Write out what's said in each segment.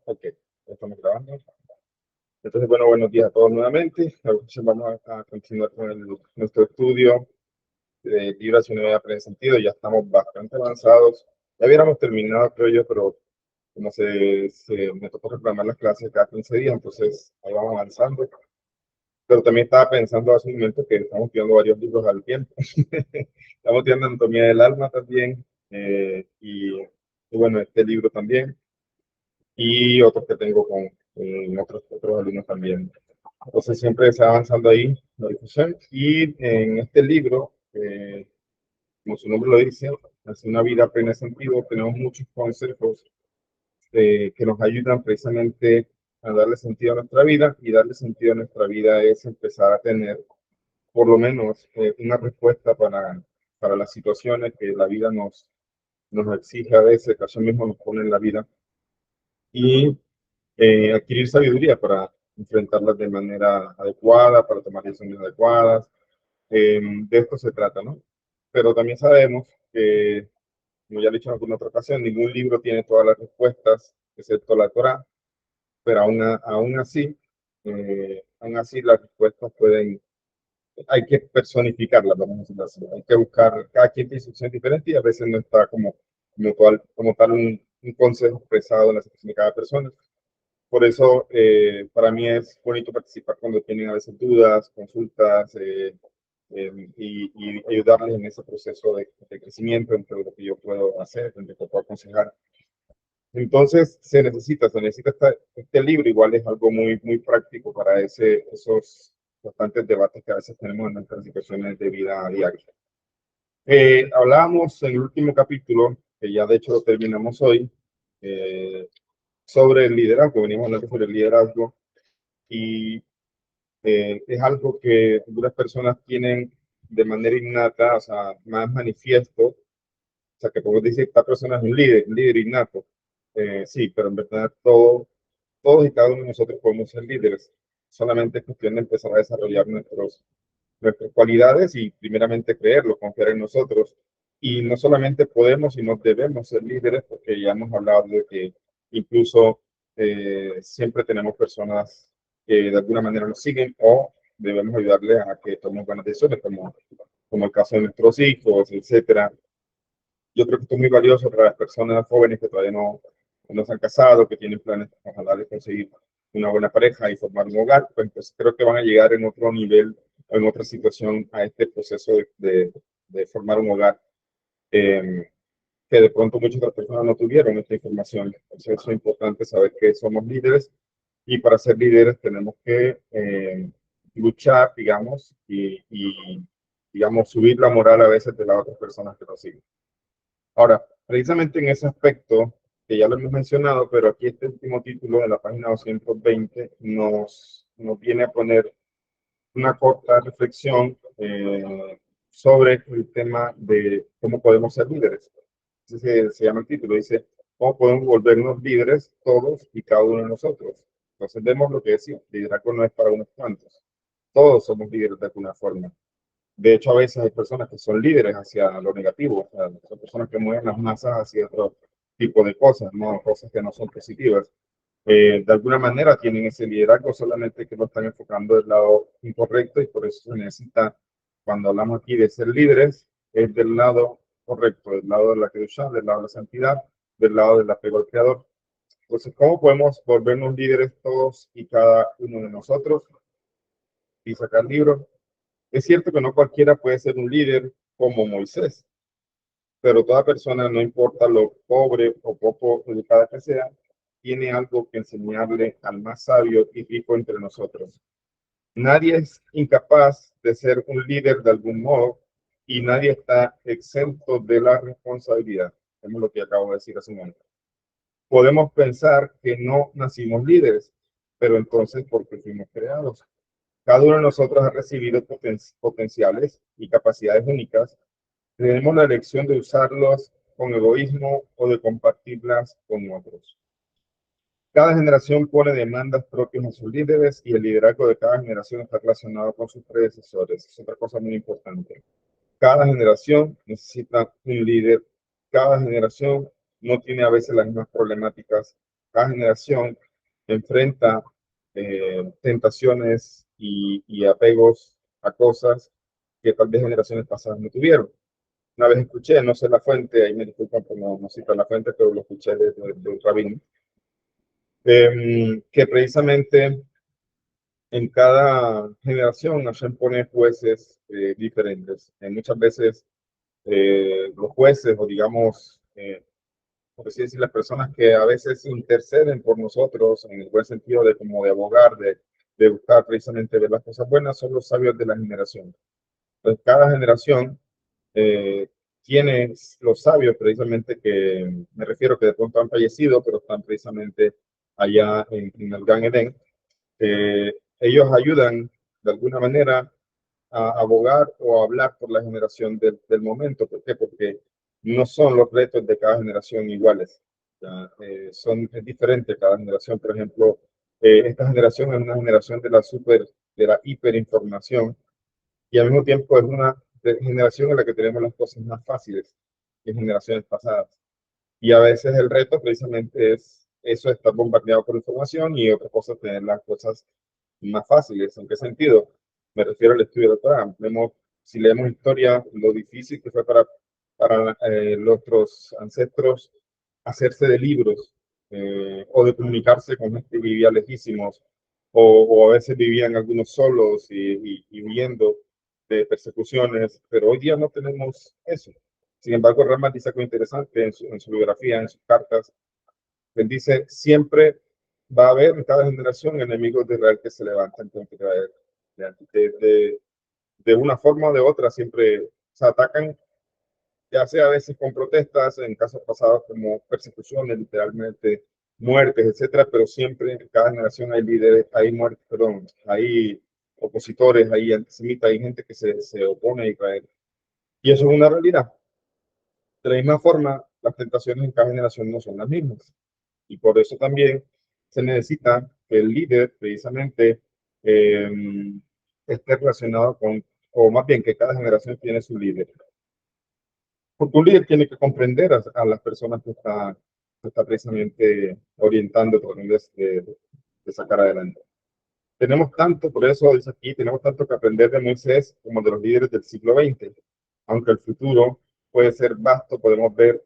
Ok, estamos grabando. Entonces, bueno, buenos días a todos nuevamente. Entonces, vamos a continuar con nuestro estudio de libro hacia una vida plena sentido. Ya estamos bastante avanzados. Ya hubiéramos terminado, creo yo, pero como me tocó reclamar las clases cada 15 días, entonces ahí vamos avanzando. Pero también estaba pensando hace un momento que estamos estudiando varios libros al tiempo. Estamos estudiando Anatomía del Alma también, y bueno, este libro también, y otros que tengo con otros alumnos también. Entonces siempre se va avanzando ahí la discusión. Y en este libro, como su nombre lo dice, hace una vida plena de sentido, tenemos muchos consejos que nos ayudan precisamente a darle sentido a nuestra vida. Y darle sentido a nuestra vida es empezar a tener por lo menos una respuesta para las situaciones que la vida nos exige a veces, que así mismo nos pone en la vida. Y adquirir sabiduría para enfrentarlas de manera adecuada, para tomar decisiones adecuadas. De esto se trata, ¿no? Pero también sabemos que, como ya lo he dicho en alguna otra ocasión, ningún libro tiene todas las respuestas, excepto la Torá, pero aún así las respuestas hay que personificarlas, vamos a decirlo así. Hay que buscar, cada quien tiene situaciones diferentes y a veces no está como tal un consejo expresado en la situación de cada persona. Por eso, para mí es bonito participar cuando tienen a veces dudas, consultas, y ayudarles en ese proceso de crecimiento entre lo que yo puedo hacer, entre lo que puedo aconsejar. Entonces, se necesita este libro, igual es algo muy, muy práctico para esos constantes debates que a veces tenemos en nuestras situaciones de vida diaria. Hablábamos en el último capítulo, que ya de hecho lo terminamos hoy, eh, sobre el liderazgo, venimos hablando sobre el liderazgo, y es algo que algunas personas tienen de manera innata, o sea, más manifiesto. O sea, que podemos decir que esta persona es un líder innato. Sí, pero en verdad todos y cada uno de nosotros podemos ser líderes. Solamente es cuestión de empezar a desarrollar nuestras cualidades y primeramente creerlo, confiar en nosotros. Y no solamente podemos, sino debemos ser líderes, porque ya hemos hablado de que incluso siempre tenemos personas que de alguna manera nos siguen o debemos ayudarles a que tomen buenas decisiones, como el caso de nuestros hijos, etcétera. Yo creo que esto es muy valioso para las personas jóvenes que todavía no se han casado, que tienen planes, ojalá, de conseguir una buena pareja y formar un hogar. Pues creo que van a llegar en otro nivel, en otra situación, a este proceso de formar un hogar, eh, que de pronto muchas otras personas no tuvieron esta información. Entonces es importante saber que somos líderes, y para ser líderes tenemos que luchar, digamos, digamos, subir la moral a veces de las otras personas que nos siguen. Ahora, precisamente en ese aspecto, que ya lo hemos mencionado, pero aquí este último título de la página 220 nos viene a poner una corta reflexión sobre el tema de cómo podemos ser líderes. Así se llama el título, dice, ¿cómo podemos volvernos líderes todos y cada uno de nosotros? Entonces vemos lo que decía, liderazgo no es para unos cuantos, todos somos líderes de alguna forma. De hecho, a veces hay personas que son líderes hacia lo negativo, o sea, son personas que mueven las masas hacia otro tipo de cosas, ¿no? Cosas que no son positivas. De alguna manera tienen ese liderazgo, solamente que lo están enfocando del lado incorrecto, y por eso se necesita, cuando hablamos aquí de ser líderes, es del lado correcto, del lado de la Kedushá, del lado de la santidad, del lado del apego al Creador. Entonces, ¿cómo podemos volvernos líderes todos y cada uno de nosotros y sacar libros? Es cierto que no cualquiera puede ser un líder como Moisés, pero toda persona, no importa lo pobre o poco educada que sea, tiene algo que enseñarle al más sabio y rico entre nosotros. Nadie es incapaz de ser un líder de algún modo, y nadie está exento de la responsabilidad. Es lo que acabo de decir hace un momento. Podemos pensar que no nacimos líderes, pero entonces, ¿por qué fuimos creados? Cada uno de nosotros ha recibido potenciales y capacidades únicas. Tenemos la elección de usarlos con egoísmo o de compartirlas con otros. Cada generación pone demandas propias a sus líderes, y el liderazgo de cada generación está relacionado con sus predecesores. Es otra cosa muy importante. Cada generación necesita un líder. Cada generación no tiene a veces las mismas problemáticas. cada generación enfrenta tentaciones y apegos a cosas que tal vez generaciones pasadas no tuvieron. Una vez escuché, no sé la fuente, ahí me disculpan por no citar la fuente, pero lo escuché de un rabino, que precisamente en cada generación Hashem pone jueces diferentes. Muchas veces los jueces, o digamos, por así decir, las personas que a veces interceden por nosotros, en el buen sentido de como de abogar, de buscar precisamente ver las cosas buenas, son los sabios de la generación. Entonces, cada generación eh, tiene los sabios precisamente que, me refiero que de pronto han fallecido, pero están precisamente allá en el Gan Edén. Ellos ayudan de alguna manera a abogar o a hablar por la generación del momento. ¿Por qué? Porque no son los retos de cada generación iguales. Es diferente cada generación. Por ejemplo, esta generación es una generación de la hiperinformación y al mismo tiempo es una generación en la que tenemos las cosas más fáciles que generaciones pasadas. Y a veces el reto precisamente es eso, estar bombardeado por información y otra cosa, tener las cosas más fáciles. ¿En qué sentido? Me refiero al estudio doctoral. Si leemos historia, lo difícil que fue para nuestros ancestros hacerse de libros o de comunicarse con gente que vivía lejísimos o a veces vivían algunos solos y huyendo de persecuciones, pero hoy día no tenemos eso. Sin embargo, Ramat dice algo interesante en su biografía, en sus cartas. Él dice, siempre va a haber en cada generación enemigos de Israel que se levantan contra Israel. De una forma o de otra siempre se atacan, ya sea a veces con protestas, en casos pasados como persecuciones, literalmente muertes, etcétera, pero siempre en cada generación hay líderes, hay muertes, perdón, hay opositores, hay antisemitas, hay gente que se opone a Israel. Y eso es una realidad. De la misma forma, las tentaciones en cada generación no son las mismas. Y por eso también se necesita que el líder precisamente eh, esté relacionado con, o más bien que cada generación tiene su líder. Porque un líder tiene que comprender a las personas que está precisamente orientando, tratando de sacar adelante. Tenemos tanto, por eso dice aquí, tenemos tanto que aprender de Moisés como de los líderes del siglo XX. Aunque el futuro puede ser vasto, podemos ver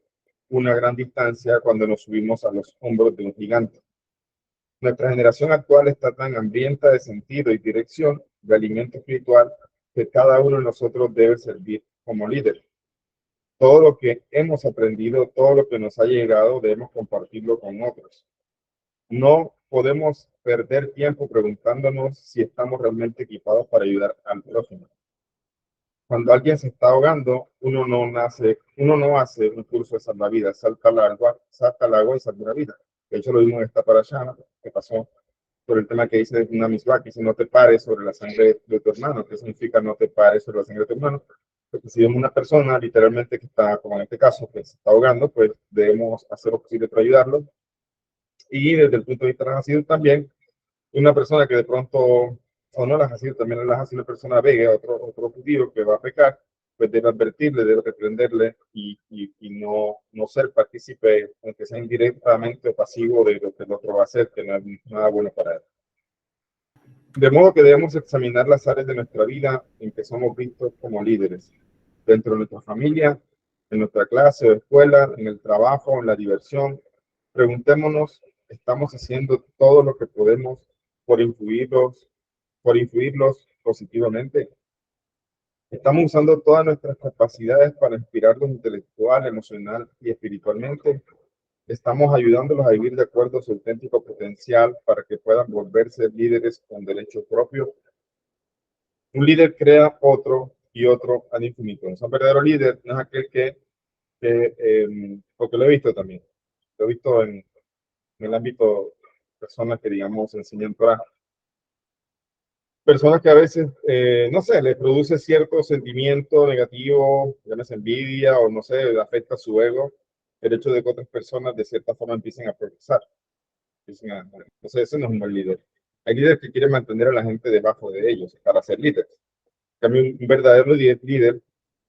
una gran distancia cuando nos subimos a los hombros de un gigante. Nuestra generación actual está tan hambrienta de sentido y dirección, de alimento espiritual, que cada uno de nosotros debe servir como líder. Todo lo que hemos aprendido, todo lo que nos ha llegado, debemos compartirlo con otros. No podemos perder tiempo preguntándonos si estamos realmente equipados para ayudar al prójimo. Cuando alguien se está ahogando, uno no hace un curso de salvavidas, salta al agua y salva una vida. De hecho, lo vimos en esta parasha que pasó por el tema que dice una misma, que dice no te pares sobre la sangre de tu hermano. ¿Qué significa no te pares sobre la sangre de tu hermano? Porque si vemos una persona literalmente que está, como en este caso, que se está ahogando, pues debemos hacer lo posible para ayudarlo. Y desde el punto de vista nacido también, una persona que de pronto, o no las así, también las así, una persona vegue, otro judío que va a pecar, pues debe advertirle, debe reprenderle y no ser partícipe, aunque sea indirectamente o pasivo de lo que el otro va a hacer, que no es nada bueno para él. De modo que debemos examinar las áreas de nuestra vida en que somos vistos como líderes, dentro de nuestra familia, en nuestra clase o escuela, en el trabajo, en la diversión. Preguntémonos, ¿estamos haciendo todo lo que podemos por influirlos positivamente? ¿Estamos usando todas nuestras capacidades para inspirarlos intelectual, emocional y espiritualmente? ¿Estamos ayudándolos a vivir de acuerdo a su auténtico potencial para que puedan volverse líderes con derecho propio? Un líder crea otro y otro al infinito. Un verdadero líder no es aquel porque lo he visto también, lo he visto en el ámbito de personas que, digamos, enseñan Torah. Personas que a veces, no sé, les produce cierto sentimiento negativo, llámese envidia o no sé, afecta su ego, el hecho de que otras personas de cierta forma empiecen a progresar. Entonces, ese no es un buen líder. Hay líderes que quieren mantener a la gente debajo de ellos para ser líderes. En cambio, un verdadero líder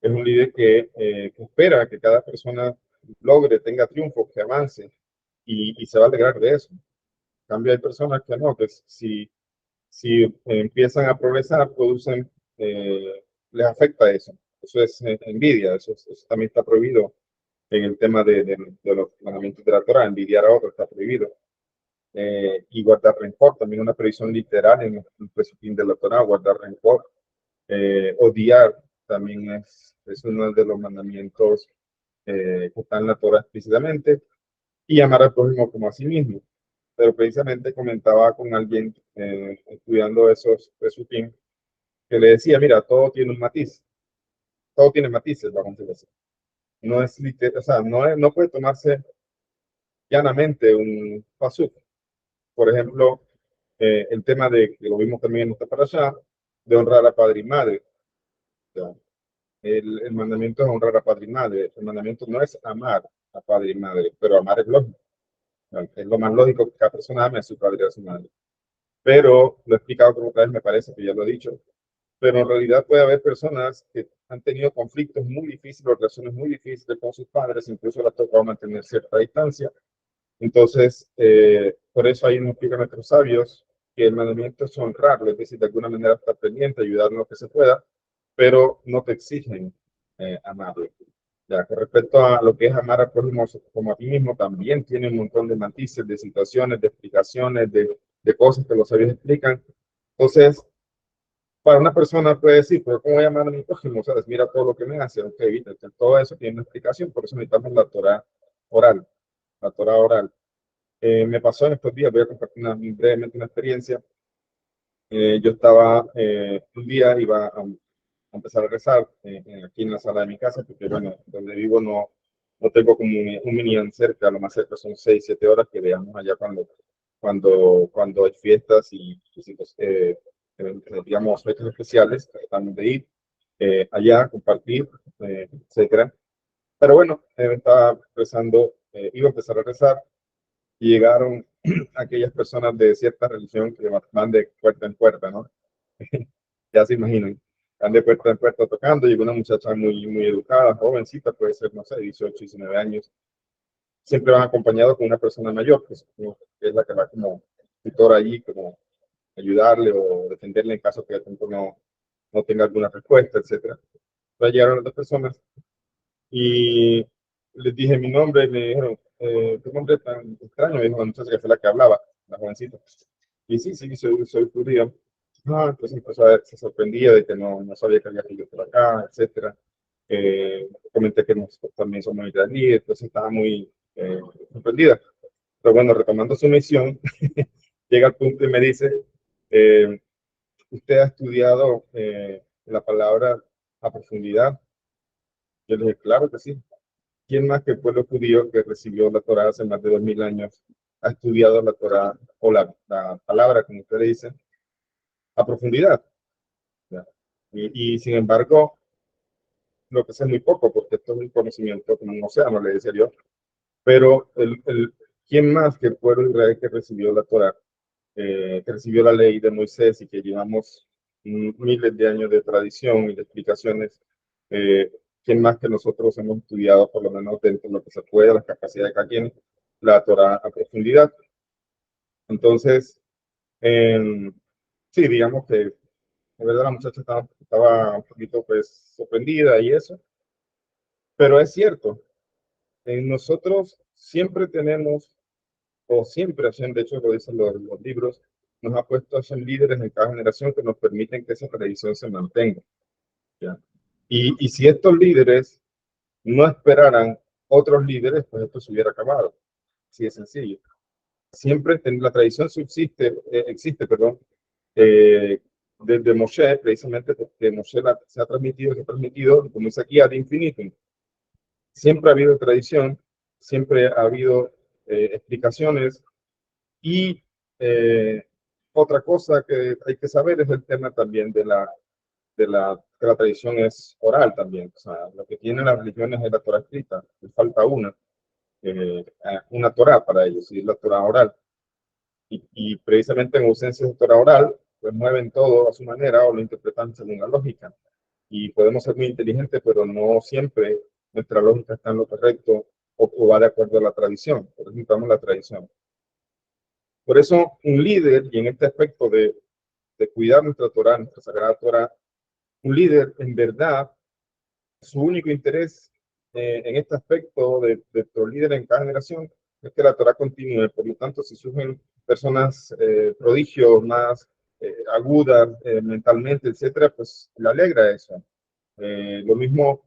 es un líder que espera que cada persona logre, tenga triunfo, que avance y se va a alegrar de eso. En cambio, hay personas que no, que si empiezan a progresar, producen, les afecta eso. Eso es envidia, eso también está prohibido en el tema de los mandamientos de la Torah. Envidiar a otros está prohibido. Y guardar rencor, también una previsión literal en el presupín de la Torah, guardar rencor. Odiar también es uno de los mandamientos que está en la Torah explícitamente, y amar al prójimo como a sí mismo. Pero precisamente comentaba con alguien estudiando esos presupín, que le decía, mira, todo tiene un matiz, todo tiene matices, vamos a decir así. No es literal, o sea, no puede tomarse llanamente un pasuk. Por ejemplo, el tema de, que lo vimos también en esta parasha, de honrar a padre y madre. O sea, el mandamiento es honrar a padre y madre. El mandamiento no es amar a padre y madre, pero amar es lógico. Es lo más lógico que cada persona ame a su padre y a su madre. Pero lo he explicado como otra vez, me parece que ya lo he dicho, pero en realidad puede haber personas que han tenido conflictos muy difíciles, relaciones muy difíciles con sus padres, incluso les ha tocado mantener cierta distancia. Entonces, por eso ahí nos explican nuestros sabios que el mandamiento es honrarlo, es decir, de alguna manera estar pendiente, ayudar en lo que se pueda, pero no te exigen amarlo. Ya, con respecto a lo que es amar al prójimo como a ti mismo, también tiene un montón de matices, de situaciones, de explicaciones, de cosas que los sabios explican. Entonces, para una persona puede decir, pero ¿cómo voy a amar a mi prójimo? ¿Sabes? Mira todo lo que me hace. Ok, ¿viste? Todo eso tiene una explicación, por eso necesitamos la Torah oral. La Torah oral. Me pasó en estos días, voy a compartir brevemente una experiencia. Yo estaba, un día iba a empezar a rezar aquí en la sala de mi casa, porque bueno, donde vivo no tengo como un minyan cerca, lo más cerca son 6 7 horas que veamos allá cuando hay fiestas y pues, digamos, fechas especiales, tratamos de ir allá, compartir, etcétera. Pero bueno, estaba rezando, iba a empezar a rezar y llegaron aquellas personas de cierta religión que van de puerta en puerta, ¿no? Ya se imaginan, van de puerta en puerta tocando, llegó una muchacha muy educada, jovencita, puede ser, no sé, 18, 19 años, siempre van acompañados con una persona mayor, que es la que va como tutora allí, como ayudarle o defenderle en caso que de pronto no tenga alguna respuesta, etcétera. Entonces llegaron las dos personas y les dije mi nombre y me dijeron, ¿qué nombre tan extraño? Me dijo la muchacha que fue la que hablaba, la jovencita. Y sí, sí, soy judío. Ah, entonces empezó se sorprendía de que no sabía que había ido por acá, etcétera. Comenté que nosotros también somos israelíes, entonces estaba muy sorprendida. Pero bueno, retomando su misión, llega al punto y me dice, eh, ¿usted ha estudiado la palabra a profundidad? Yo le dije, claro que sí. ¿Quién más que el pueblo judío que recibió la Torá hace más de 2000 años ha estudiado la Torá o la palabra, como ustedes dicen, a profundidad? ¿Ya? Y sin embargo, lo que sé es muy poco, porque esto es un conocimiento como un océano, le decía yo. Pero ¿quién más que el pueblo de Israel que recibió la Torá, que recibió la ley de Moisés y que llevamos miles de años de tradición y de explicaciones? eh, ¿Quién más que nosotros hemos estudiado, por lo menos dentro de lo que se puede, las capacidades de cada quien, la Torá a profundidad? Entonces, sí, digamos que de verdad la muchacha estaba un poquito pues sorprendida y eso, pero es cierto, en nosotros siempre tenemos, o siempre hacen, de hecho lo dicen los libros, nos ha puesto a ser líderes en cada generación que nos permiten que esa tradición se mantenga. ¿Ya? Y si estos líderes no esperaran otros líderes, pues esto se hubiera acabado. Así de sencillo. Siempre la tradición subsiste, existe, perdón, desde Moshe, precisamente porque Moshe se ha transmitido, como dice aquí, ad infinitum. Siempre ha habido tradición, siempre ha habido explicaciones y otra cosa que hay que saber es el tema también que la tradición es oral también. O sea, lo que tienen las religiones es la Torah escrita, les falta una Torah para ellos, y es la Torah oral. Y precisamente en ausencia de Torah oral, pues mueven todo a su manera o lo interpretan según la lógica. Y podemos ser muy inteligentes, pero no siempre nuestra lógica está en lo correcto o va de acuerdo a la tradición. Representamos la tradición. Por eso, un líder, y en este aspecto de cuidar nuestra Torah, nuestra Sagrada Torah, un líder, en verdad, su único interés en este aspecto de nuestro líder en cada generación es que la Torah continúe. Por lo tanto, si surgen personas prodigios más agudas mentalmente, etcétera, pues le alegra eso. Lo mismo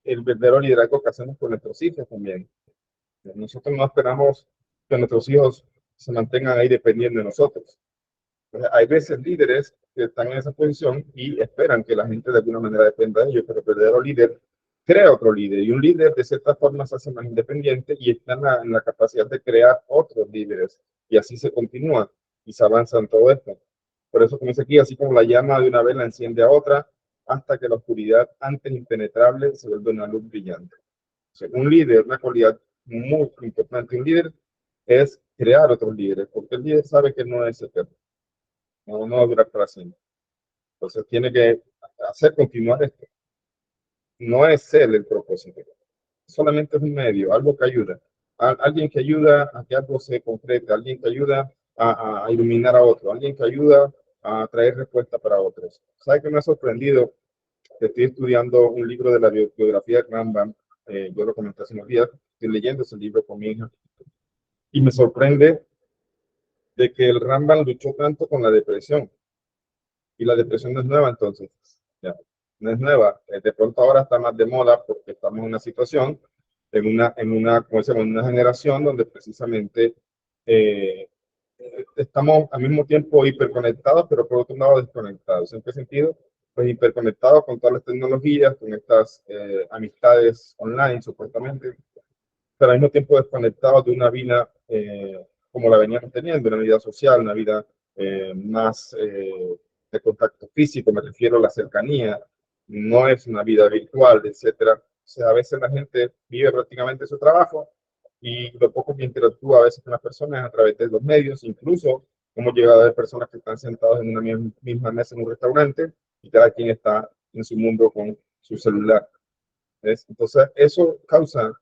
el verdadero liderazgo que hacemos con nuestros hijos también. Nosotros no esperamos que nuestros hijos se mantengan ahí dependiendo de nosotros. Entonces, hay veces líderes que están en esa posición y esperan que la gente de alguna manera dependa de ellos, pero el verdadero líder crea otro líder y un líder de cierta forma se hace más independiente y está en la capacidad de crear otros líderes y así se continúa y se avanza en todo esto. Por eso, como dice aquí, así como la llama de una vela enciende a otra, hasta que la oscuridad antes impenetrable se vuelve una luz brillante. O sea, un líder, una cualidad muy importante, un líder es crear otros líderes, porque el líder sabe que no es eterno, no va a durar para siempre. Entonces tiene que hacer continuar esto. No es él el propósito, solamente es un medio, algo que ayuda. Alguien que ayuda a que algo se concrete, alguien que ayuda a iluminar a otro, alguien que ayuda a traer respuesta para otros. ¿Sabe qué me ha sorprendido? Que estoy estudiando un libro de la biografía de Rambam, yo lo comenté hace unos días, estoy leyendo ese libro con mi hija, y me sorprende de que el Rambam luchó tanto con la depresión, y la depresión no es nueva entonces, ya, no es nueva, de pronto ahora está más de moda porque estamos en una situación, como decimos, en una generación donde precisamente eh, estamos al mismo tiempo hiperconectados, pero por otro lado desconectados. ¿En qué sentido? Pues hiperconectados con todas las tecnologías, con estas amistades online supuestamente, pero al mismo tiempo desconectados de una vida como la veníamos teniendo, una vida social, una vida más de contacto físico, me refiero a la cercanía, no es una vida virtual, etcétera. O sea, a veces la gente vive prácticamente su trabajo y lo poco que interactúa a veces con las personas a través de los medios, incluso hemos llegado a ver personas que están sentadas en una misma mesa en un restaurante y cada quien está en su mundo con su celular. ¿Ves? Entonces, eso causa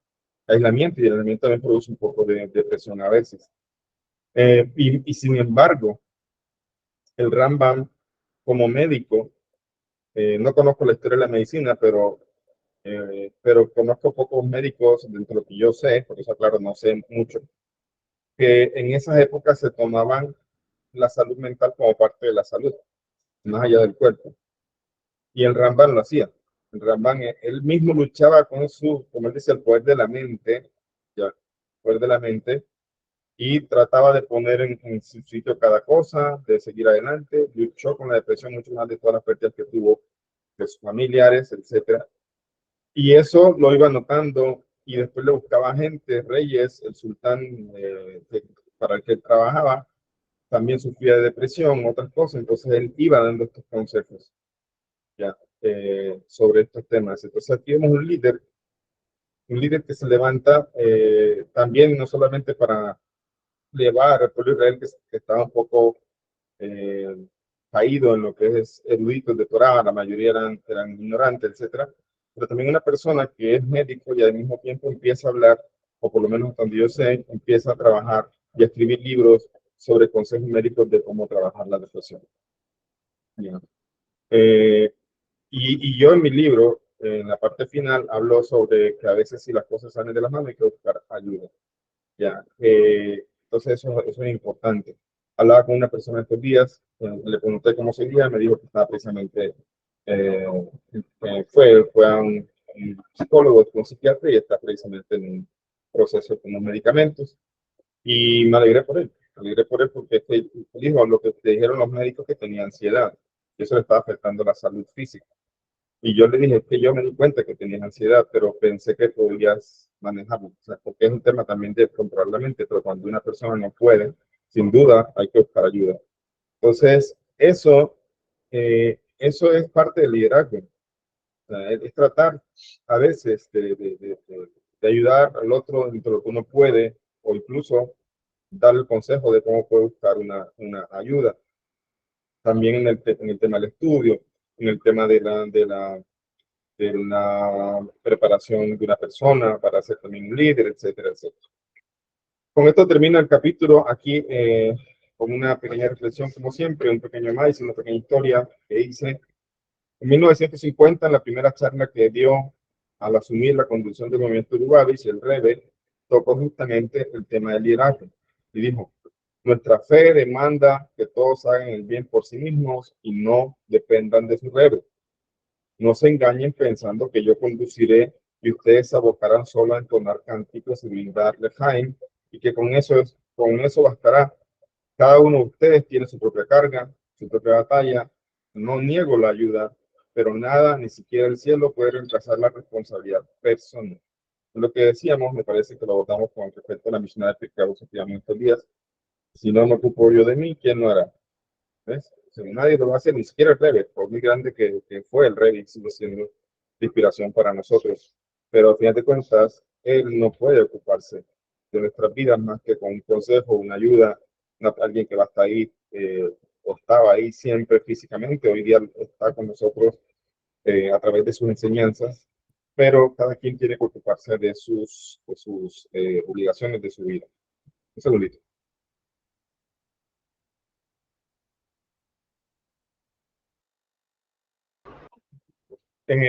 aislamiento y el aislamiento también produce un poco de depresión a veces. Y sin embargo, el Rambam como médico, no conozco la historia de la medicina, pero conozco pocos médicos dentro de lo que yo sé, por eso claro, no sé mucho, que en esas épocas se tomaban la salud mental como parte de la salud, más allá del cuerpo. Y el Rambam lo hacía. El Rambam, él mismo luchaba con su, como él dice, el poder de la mente, ya, el poder de la mente, y trataba de poner en su sitio cada cosa, de seguir adelante, luchó con la depresión mucho más de todas las pérdidas que tuvo de sus familiares, etcétera. Y eso lo iba notando y después le buscaba gente, reyes, el sultán para el que él trabajaba, también sufría de depresión, otras cosas, entonces él iba dando estos consejos ya, sobre estos temas. Entonces aquí vemos un líder que se levanta también no solamente para llevar al pueblo de Israel que estaba un poco eh, caído en lo que es eruditos de Torah, la mayoría eran ignorantes, etcétera, pero también una persona que es médico y al mismo tiempo empieza a hablar, o por lo menos donde yo sé, empieza a trabajar y a escribir libros sobre consejos médicos de cómo trabajar la depresión. Bien. Eh, y yo en mi libro, en la parte final, hablo sobre que a veces si las cosas salen de las manos hay que buscar ayuda. Ya, entonces eso es importante. Hablaba con una persona estos días, le pregunté cómo seguía, me dijo que estaba precisamente, eh, fue a un psicólogo, un psiquiatra y está precisamente en un proceso con los medicamentos y me alegré por él porque este, dijo lo que te dijeron los médicos que tenía ansiedad y eso le estaba afectando la salud física. Y yo le dije que yo me di cuenta que tenías ansiedad, pero pensé que podías manejarlo, o sea, porque es un tema también de controlar la mente, pero cuando una persona no puede, sin duda hay que buscar ayuda. Entonces, eso es parte del liderazgo, o sea, es tratar a veces de ayudar al otro dentro de lo que uno puede, o incluso dar el consejo de cómo puede buscar una ayuda. También en el tema del estudio, en el tema de una preparación de una persona para ser también un líder, etcétera, etcétera. Con esto termina el capítulo aquí con una pequeña reflexión, como siempre, un pequeño análisis, una pequeña historia que hice. En 1950, en la primera charla que dio al asumir la conducción del movimiento Lubavitch, el Rebbe tocó justamente el tema del liderazgo y dijo: nuestra fe demanda que todos hagan el bien por sí mismos y no dependan de su Rebbe. No se engañen pensando que yo conduciré y ustedes se abocarán solo a entonar cánticos y brindar Lejaim, y que con eso bastará. Cada uno de ustedes tiene su propia carga, su propia batalla. No niego la ayuda, pero nada, ni siquiera el cielo, puede reemplazar la responsabilidad personal. Lo que decíamos, me parece que lo votamos con respecto a la misión de pecado en estos días. Si no me ocupo yo de mí, ¿quién lo hará? ¿Ves? O sea, nadie lo va a hacer, ni siquiera el Rebbe, por muy grande que fue el Rebbe, sigue siendo de inspiración para nosotros. Pero al final de cuentas, él no puede ocuparse de nuestras vidas más que con un consejo, una ayuda, alguien que va a estar ahí, o estaba ahí siempre físicamente, hoy día está con nosotros a través de sus enseñanzas, pero cada quien tiene que ocuparse de sus obligaciones de su vida. Un segundito.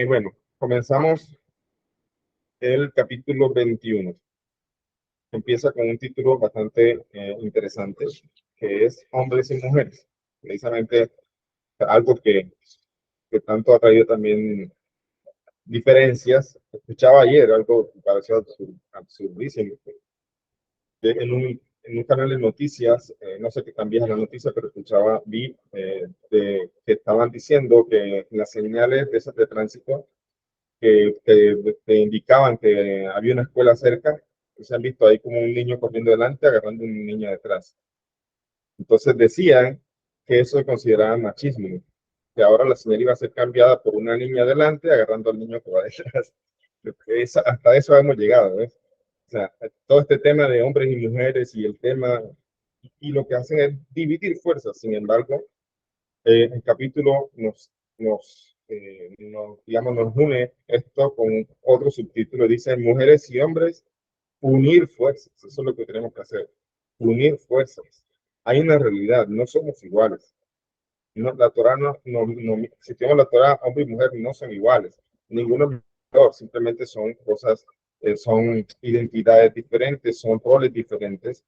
Bueno, comenzamos el capítulo 21. Empieza con un título bastante interesante, que es Hombres y Mujeres. Precisamente algo que tanto ha traído también diferencias. Escuchaba ayer algo que pareció absurdísimo. En un canal de noticias, no sé qué cambias la noticia, pero vi que estaban diciendo que las señales de esas de tránsito que te indicaban que había una escuela cerca, que se han visto ahí como un niño corriendo delante, agarrando a un niño detrás. Entonces decían que eso se consideraba machismo, que ahora la señal iba a ser cambiada por una niña adelante, agarrando al niño que va detrás. Hasta eso hemos llegado, ¿ves? O sea, todo este tema de hombres y mujeres y el tema, y lo que hacen es dividir fuerzas. Sin embargo, el capítulo digamos, nos une esto con otro subtítulo. Dice: mujeres y hombres, unir fuerzas. Eso es lo que tenemos que hacer. Unir fuerzas. Hay una realidad, no somos iguales. No, la Torah si tenemos la Torah, hombre y mujer no son iguales. Ninguno es mejor, simplemente son cosas, son identidades diferentes, son roles diferentes.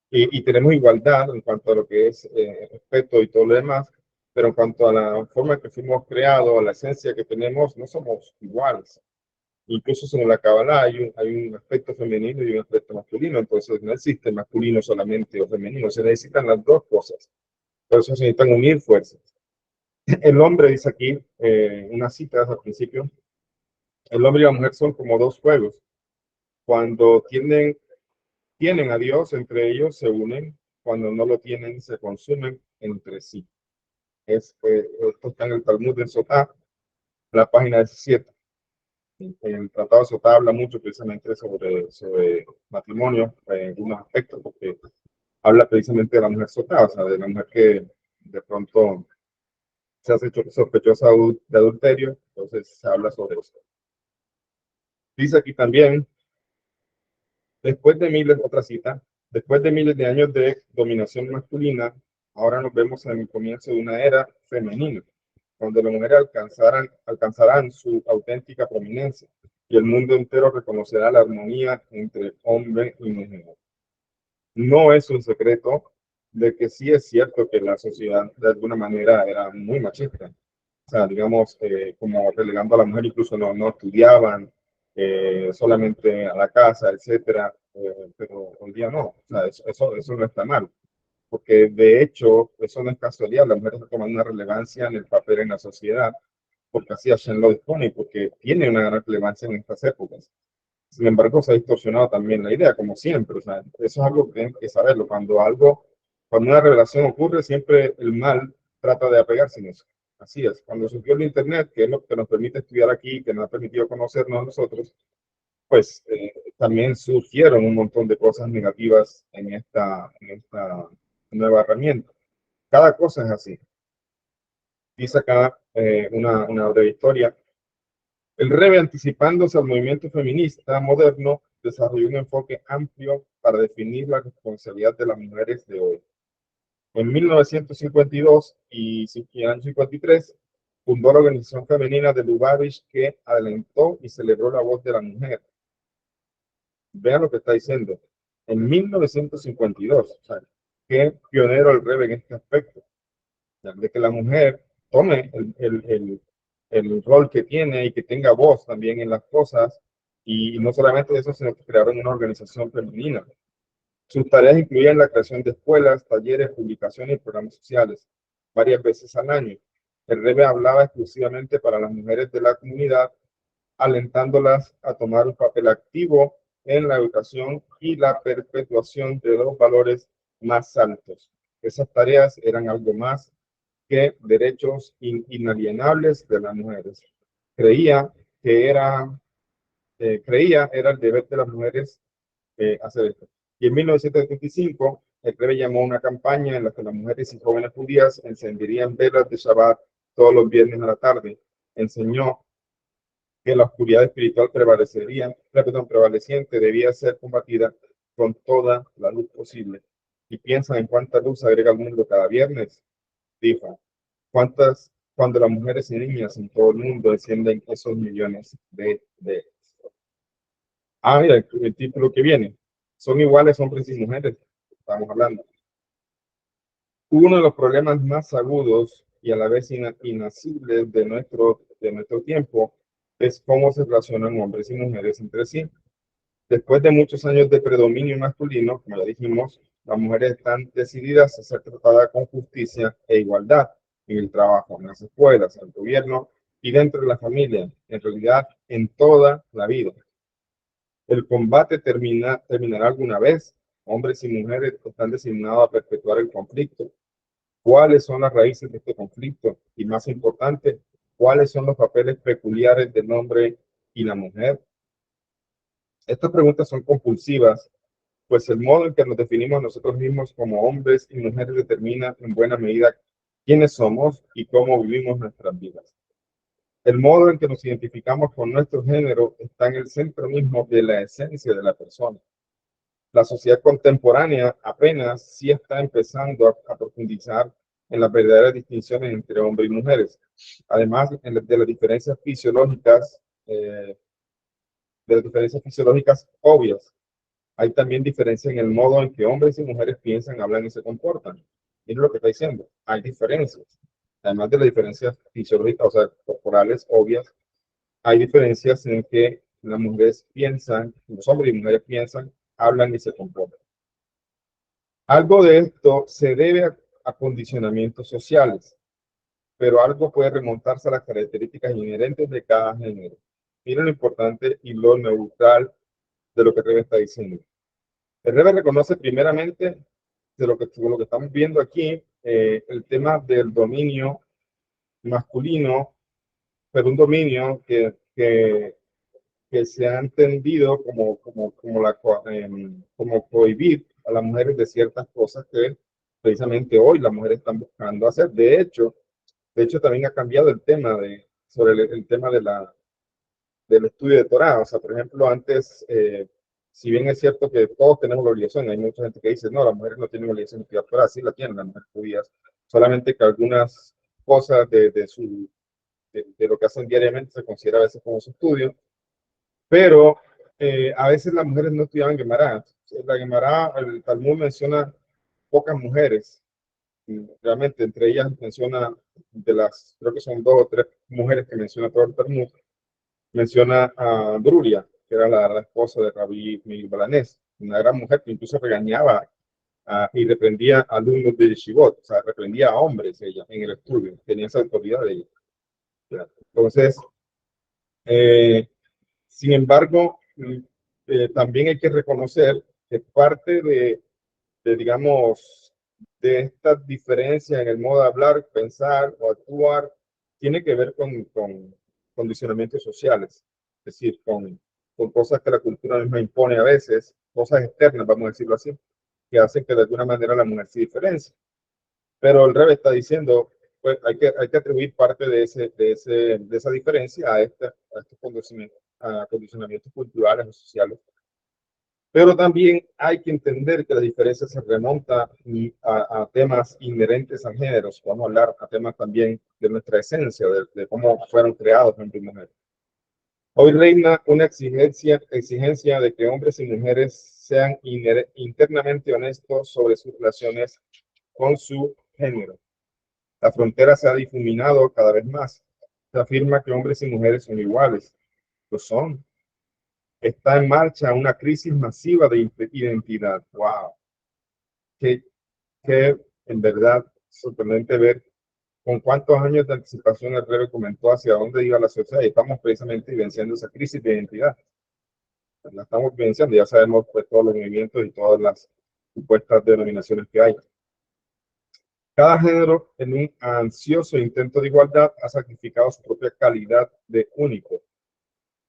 Y tenemos igualdad en cuanto a lo que es respeto y todo lo demás, pero en cuanto a la forma en que fuimos creados, a la esencia que tenemos, no somos iguales. Incluso según la Kabbalah hay un aspecto femenino y un aspecto masculino, entonces no existe masculino solamente o femenino, se necesitan las dos cosas, por eso se necesitan unir fuerzas. El hombre, dice aquí, una cita al principio: el hombre y la mujer son como dos fuegos, cuando tienen a Dios entre ellos, se unen; cuando no lo tienen, se consumen entre sí. Esto está en el Talmud de Sotá, la página 17. El Tratado de Sotá habla mucho precisamente sobre matrimonio, en algunos aspectos, porque habla precisamente de la mujer Sotá, o sea, de la mujer que de pronto se hace sospechosa de adulterio. Entonces se habla sobre eso. Dice aquí también: otra cita, después de miles de años de dominación masculina, ahora nos vemos en el comienzo de una era femenina, donde las mujeres alcanzarán su auténtica prominencia y el mundo entero reconocerá la armonía entre hombre y mujer. No es un secreto de que sí es cierto que la sociedad de alguna manera era muy machista. O sea, digamos, como relegando a la mujer, incluso no estudiaban, solamente a la casa, etcétera, pero hoy día no. O sea, eso no está mal, porque de hecho eso no es casualidad. Las mujeres toman una relevancia en el papel en la sociedad, porque así Hashem lo dispone y porque tiene una gran relevancia en estas épocas. Sin embargo, se ha distorsionado también la idea, como siempre. O sea, eso es algo que tienen que saberlo. Cuando una revelación ocurre, siempre el mal trata de apegarse en eso. Así es. Cuando surgió el Internet, que es lo que nos permite estudiar aquí, que nos ha permitido conocernos a nosotros, pues también surgieron un montón de cosas negativas en esta nueva herramienta. Cada cosa es así. Dice acá una breve historia. El Rebe, anticipándose al movimiento feminista moderno, desarrolló un enfoque amplio para definir la responsabilidad de las mujeres de hoy. En 1952 y 1953 fundó la organización femenina de Lubavitch, que alentó y celebró la voz de la mujer. Vean lo que está diciendo. En 1952, o sea, qué pionero el Rebe en este aspecto, de que la mujer tome el rol que tiene y que tenga voz también en las cosas, y no solamente eso, sino que crearon una organización femenina. Sus tareas incluían la creación de escuelas, talleres, publicaciones y programas sociales varias veces al año. El Rebe hablaba exclusivamente para las mujeres de la comunidad, alentándolas a tomar un papel activo en la educación y la perpetuación de los valores más altos. Esas tareas eran algo más que derechos inalienables de las mujeres. Creía que era el deber de las mujeres hacer esto. Y en 1975, el Rebe llamó una campaña en la que las mujeres y jóvenes judías encenderían velas de Shabbat todos los viernes a la tarde. Enseñó que la oscuridad espiritual prevaleciente debía ser combatida con toda la luz posible. Y piensa en cuánta luz agrega al mundo cada viernes, dijo. Cuando las mujeres y niñas en todo el mundo encienden esos millones de... Mira, el título que viene. Son iguales hombres y mujeres. Estamos hablando. Uno de los problemas más agudos y a la vez inasibles de nuestro tiempo es cómo se relacionan hombres y mujeres entre sí. Después de muchos años de predominio masculino, como ya dijimos, las mujeres están decididas a ser tratadas con justicia e igualdad en el trabajo, en las escuelas, en el gobierno y dentro de la familia, en realidad en toda la vida. El combate terminará alguna vez. Hombres y mujeres están designados a perpetuar el conflicto. ¿Cuáles son las raíces de este conflicto? Y más importante, ¿cuáles son los papeles peculiares del hombre y la mujer? Estas preguntas son compulsivas, pues el modo en que nos definimos nosotros mismos como hombres y mujeres determina en buena medida quiénes somos y cómo vivimos nuestras vidas. El modo en que nos identificamos con nuestro género está en el centro mismo de la esencia de la persona. La sociedad contemporánea apenas sí está empezando a profundizar en las verdaderas distinciones entre hombres y mujeres. Además de las diferencias fisiológicas obvias, hay también diferencia en el modo en que hombres y mujeres piensan, hablan y se comportan. Miren lo que está diciendo. Hay diferencias. Además de las diferencias fisiológicas, o sea, corporales obvias, hay diferencias en que las mujeres piensan, los hombres y mujeres piensan, hablan y se comportan. Algo de esto se debe a condicionamientos sociales, pero algo puede remontarse a las características inherentes de cada género. Miren lo importante y lo neutral de lo que Rebe está diciendo. El Rebe reconoce primeramente de lo que estamos viendo aquí, el tema del dominio masculino, pero un dominio que se ha entendido como prohibir a las mujeres de ciertas cosas que precisamente hoy las mujeres están buscando hacer. De hecho también ha cambiado el tema sobre el tema del estudio de Torah. O sea, por ejemplo, antes, si bien es cierto que todos tenemos la obligación, hay mucha gente que dice, no, las mujeres no tienen obligación de estudiar Torah, sí la tienen las mujeres judías, solamente que algunas cosas de lo que hacen diariamente se considera a veces como su estudio, pero a veces las mujeres no estudiaban Gemara. La Gemara, el Talmud menciona pocas mujeres, y realmente entre ellas menciona creo que son dos o tres mujeres que menciona todo el Talmud, menciona a Bruria, que era la esposa de Rabbi Meir Balanés, una gran mujer que incluso regañaba y reprendía a alumnos de Yeshivot, o sea, reprendía a hombres ella en el estudio, tenía esa autoridad de ella. Entonces, sin embargo, también hay que reconocer que parte digamos, de esta diferencia en el modo de hablar, pensar o actuar, tiene que ver con condicionamientos sociales, es decir, con cosas que la cultura misma impone a veces, cosas externas, vamos a decirlo así, que hacen que de alguna manera la mujer se diferencie. Pero el Rebbe está diciendo, pues hay que atribuir parte de esa diferencia estos condicionamientos culturales o sociales. Pero también hay que entender que la diferencia se remonta a temas inherentes al género. Vamos a hablar a temas también de nuestra esencia, de cómo fueron creados hombres y mujeres. Hoy reina una exigencia de que hombres y mujeres sean internamente honestos sobre sus relaciones con su género. La frontera se ha difuminado cada vez más. Se afirma que hombres y mujeres son iguales. Lo son. Está en marcha una crisis masiva de identidad. ¡Wow! Qué en verdad sorprendente ver con cuántos años de anticipación el rey comentó hacia dónde iba la sociedad, y estamos precisamente vivenciando esa crisis de identidad. La estamos vivenciando, ya sabemos pues todos los movimientos y todas las supuestas denominaciones que hay. Cada género, en un ansioso intento de igualdad, ha sacrificado su propia calidad de único.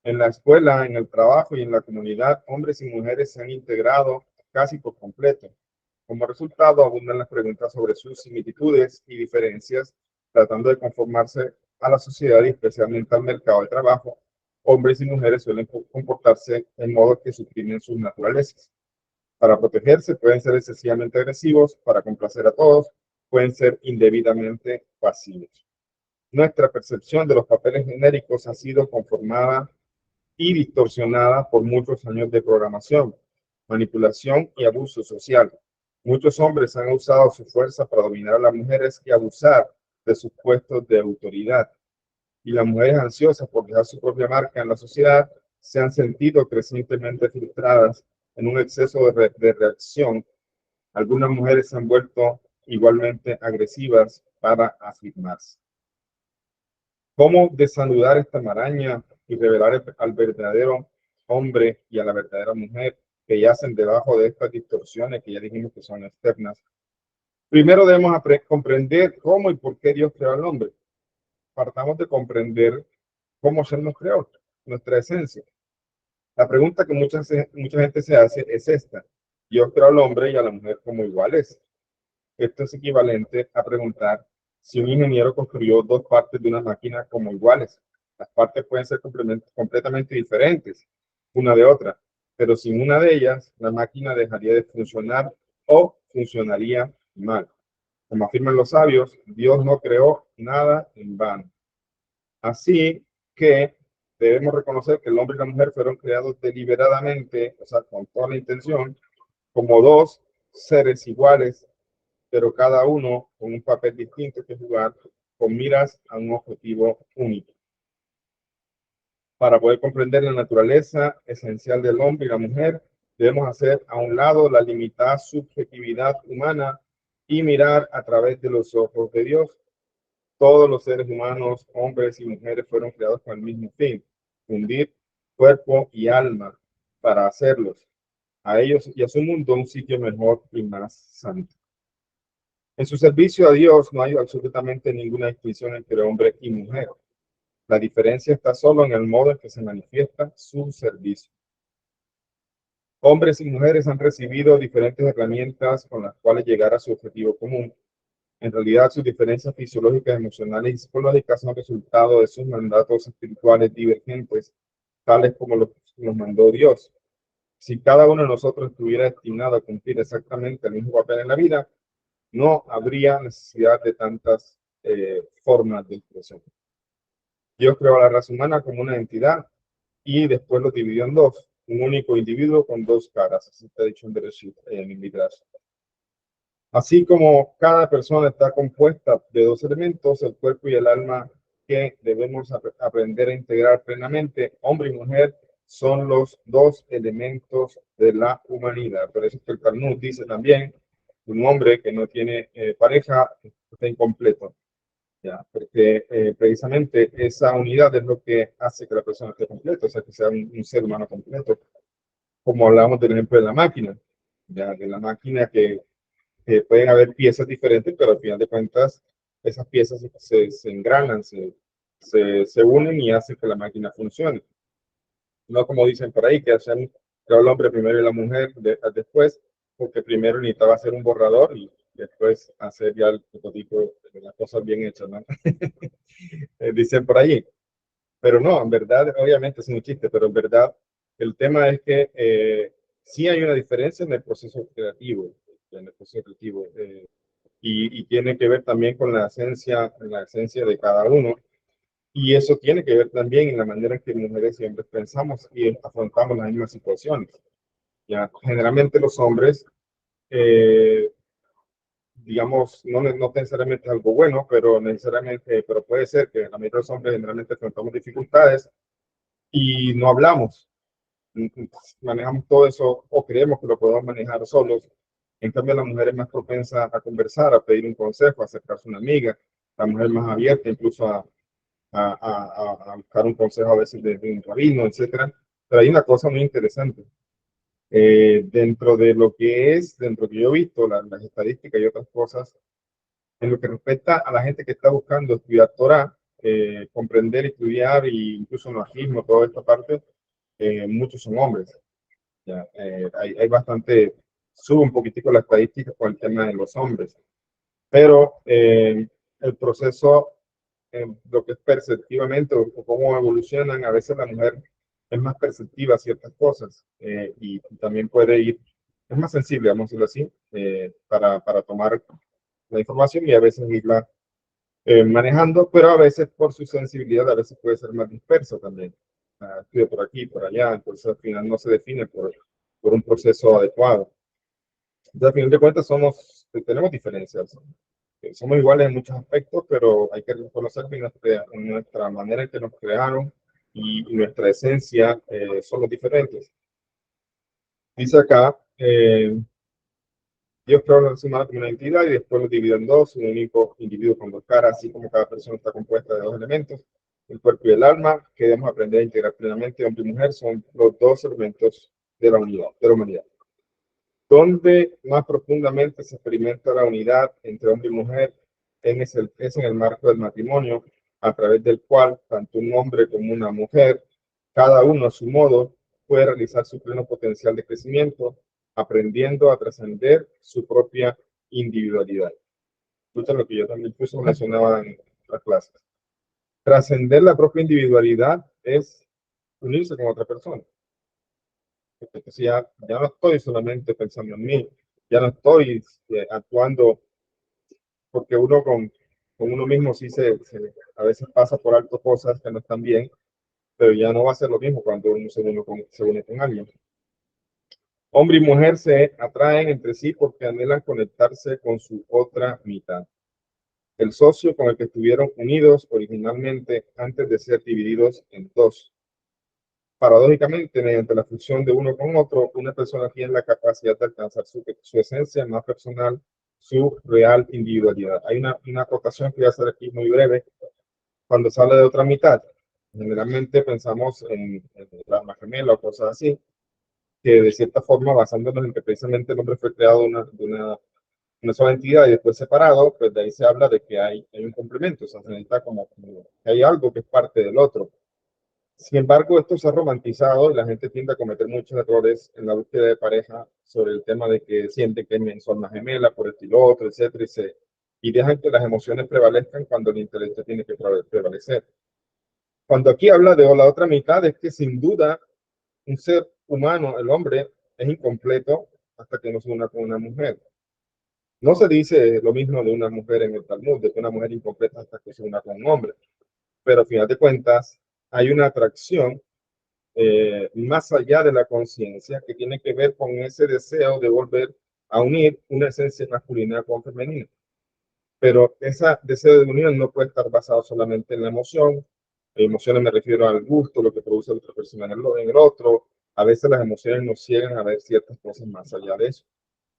En la escuela, en el trabajo y en la comunidad, hombres y mujeres se han integrado casi por completo. Como resultado, abundan las preguntas sobre sus similitudes y diferencias, tratando de conformarse a la sociedad y especialmente al mercado de trabajo. Hombres y mujeres suelen comportarse en modo que suprimen sus naturalezas. Para protegerse, pueden ser excesivamente agresivos, para complacer a todos, pueden ser indebidamente pasivos. Nuestra percepción de los papeles genéricos ha sido conformada y distorsionada por muchos años de programación, manipulación y abuso social. Muchos hombres han usado su fuerza para dominar a las mujeres y abusar de sus puestos de autoridad. Y las mujeres ansiosas por dejar su propia marca en la sociedad se han sentido crecientemente frustradas en un exceso de reacción. Algunas mujeres se han vuelto igualmente agresivas para afirmarse. ¿Cómo desanudar esta maraña y revelar al verdadero hombre y a la verdadera mujer que yacen debajo de estas distorsiones que ya dijimos que son externas? Primero debemos comprender cómo y por qué Dios creó al hombre. Partamos de comprender cómo se nos creó, nuestra esencia. La pregunta que mucha gente se hace es esta: Dios creó al hombre y a la mujer como iguales. Esto es equivalente a preguntar si un ingeniero construyó dos partes de una máquina como iguales. Las partes pueden ser completamente diferentes una de otra, pero sin una de ellas, la máquina dejaría de funcionar o funcionaría mal. Como afirman los sabios, Dios no creó nada en vano. Así que debemos reconocer que el hombre y la mujer fueron creados deliberadamente, o sea, con toda la intención, como dos seres iguales, pero cada uno con un papel distinto que jugar, con miras a un objetivo único. Para poder comprender la naturaleza esencial del hombre y la mujer, debemos hacer a un lado la limitada subjetividad humana y mirar a través de los ojos de Dios. Todos los seres humanos, hombres y mujeres, fueron creados con el mismo fin: fundir cuerpo y alma para hacerlos, a ellos y a su mundo, un sitio mejor y más santo. En su servicio a Dios no hay absolutamente ninguna distinción entre hombre y mujer. La diferencia está solo en el modo en que se manifiesta su servicio. Hombres y mujeres han recibido diferentes herramientas con las cuales llegar a su objetivo común. En realidad, sus diferencias fisiológicas, emocionales y psicológicas son resultado de sus mandatos espirituales divergentes, tales como los mandó Dios. Si cada uno de nosotros estuviera destinado a cumplir exactamente el mismo papel en la vida, no habría necesidad de tantas formas de expresión. Dios creó a la raza humana como una entidad y después lo dividió en dos: un único individuo con dos caras. Así está dicho en Bereshit, en Midrash. Así como cada persona está compuesta de dos elementos, el cuerpo y el alma, que debemos aprender a integrar plenamente, hombre y mujer son los dos elementos de la humanidad. Por eso es que el Talmud dice también: un hombre que no tiene pareja está incompleto. ¿Ya? Porque precisamente esa unidad es lo que hace que la persona esté completa, o sea, que sea un ser humano completo. Como hablamos del ejemplo de la máquina, ¿ya? De la máquina que pueden haber piezas diferentes, pero al final de cuentas esas piezas se engranan, se unen y hacen que la máquina funcione. No como dicen por ahí, que hacen que el hombre primero y la mujer después, porque primero necesitaba hacer un borrador y después hacer ya el prototipo de las cosas bien hechas, ¿no? Dicen por allí. Pero no, en verdad, obviamente es un chiste, pero en verdad el tema es que sí hay una diferencia en el proceso creativo y tiene que ver también con la esencia de cada uno. Y eso tiene que ver también en la manera en que mujeres y hombres pensamos y afrontamos las mismas situaciones. Ya, generalmente los hombres, eh, digamos, no necesariamente es algo bueno, pero puede ser que la mayoría de los hombres generalmente enfrentamos dificultades y no hablamos, manejamos todo eso o creemos que lo podemos manejar solos. En cambio, la mujer es más propensa a conversar, a pedir un consejo, a acercarse a una amiga. La mujer es más abierta incluso a buscar un consejo a veces de un rabino, etcétera. Pero hay una cosa muy interesante. Dentro de lo que es, dentro de lo que yo he visto, las estadísticas y otras cosas, en lo que respecta a la gente que está buscando estudiar Torah, comprender, estudiar e incluso najismo, toda esta parte, muchos son hombres. Ya, hay bastante, sube un poquitico la estadística con el tema de los hombres, pero el proceso, lo que es perceptivamente o cómo evolucionan, a veces la mujer es más perceptiva a ciertas cosas y también puede ir, es más sensible, vamos a decirlo así, para tomar la información y a veces irla manejando, pero a veces por su sensibilidad, a veces puede ser más disperso también. Estudia por aquí, por allá, entonces al final no se define por un proceso adecuado. Entonces, al final de cuentas, tenemos diferencias. Somos iguales en muchos aspectos, pero hay que reconocer que nuestra manera en que nos crearon y nuestra esencia somos diferentes. Dice acá, Dios creó al ser humano como una entidad y después lo dividió en dos, un único individuo con dos caras, así como cada persona está compuesta de dos elementos, el cuerpo y el alma, que debemos aprender a integrar plenamente. Hombre y mujer son los dos elementos de la unidad, de la humanidad. Donde más profundamente se experimenta la unidad entre hombre y mujer es en el marco del matrimonio, a través del cual tanto un hombre como una mujer, cada uno a su modo, puede realizar su pleno potencial de crecimiento, aprendiendo a trascender su propia individualidad. Escucha lo que yo también mencionaba en las clases. Trascender la propia individualidad es unirse con otra persona. Entonces ya no estoy solamente pensando en mí, ya no estoy actuando porque uno con uno mismo sí a veces pasa por alto cosas que no están bien, pero ya no va a ser lo mismo cuando uno se une con alguien. Hombre y mujer se atraen entre sí porque anhelan conectarse con su otra mitad. El socio con el que estuvieron unidos originalmente antes de ser divididos en dos. Paradójicamente, mediante la fusión de uno con otro, una persona tiene la capacidad de alcanzar su esencia más personal, su real individualidad. Hay una acotación que voy a hacer aquí muy breve. Cuando se habla de otra mitad, generalmente pensamos en la alma gemela o cosas así, que de cierta forma, basándonos en que precisamente el hombre fue creado una sola entidad y después separado, pues de ahí se habla de que hay un complemento, o sea, se necesita como que hay algo que es parte del otro. Sin embargo, esto se ha romantizado y la gente tiende a cometer muchos errores en la búsqueda de pareja sobre el tema de que sienten que son una gemela por esto y lo otro, etcétera, y dejan que las emociones prevalezcan cuando el intelecto tiene que prevalecer. Cuando aquí habla de la otra mitad, es que sin duda un ser humano, el hombre, es incompleto hasta que no se una con una mujer. No se dice lo mismo de una mujer en el Talmud, de que una mujer incompleta hasta que se una con un hombre, pero al final de cuentas hay una atracción más allá de la conciencia, que tiene que ver con ese deseo de volver a unir una esencia masculina con femenina. Pero ese deseo de unión no puede estar basado solamente en la emoción. Emociones me refiero al gusto, lo que produce la otra persona en el otro. A veces las emociones nos ciegan a ver ciertas cosas más allá de eso.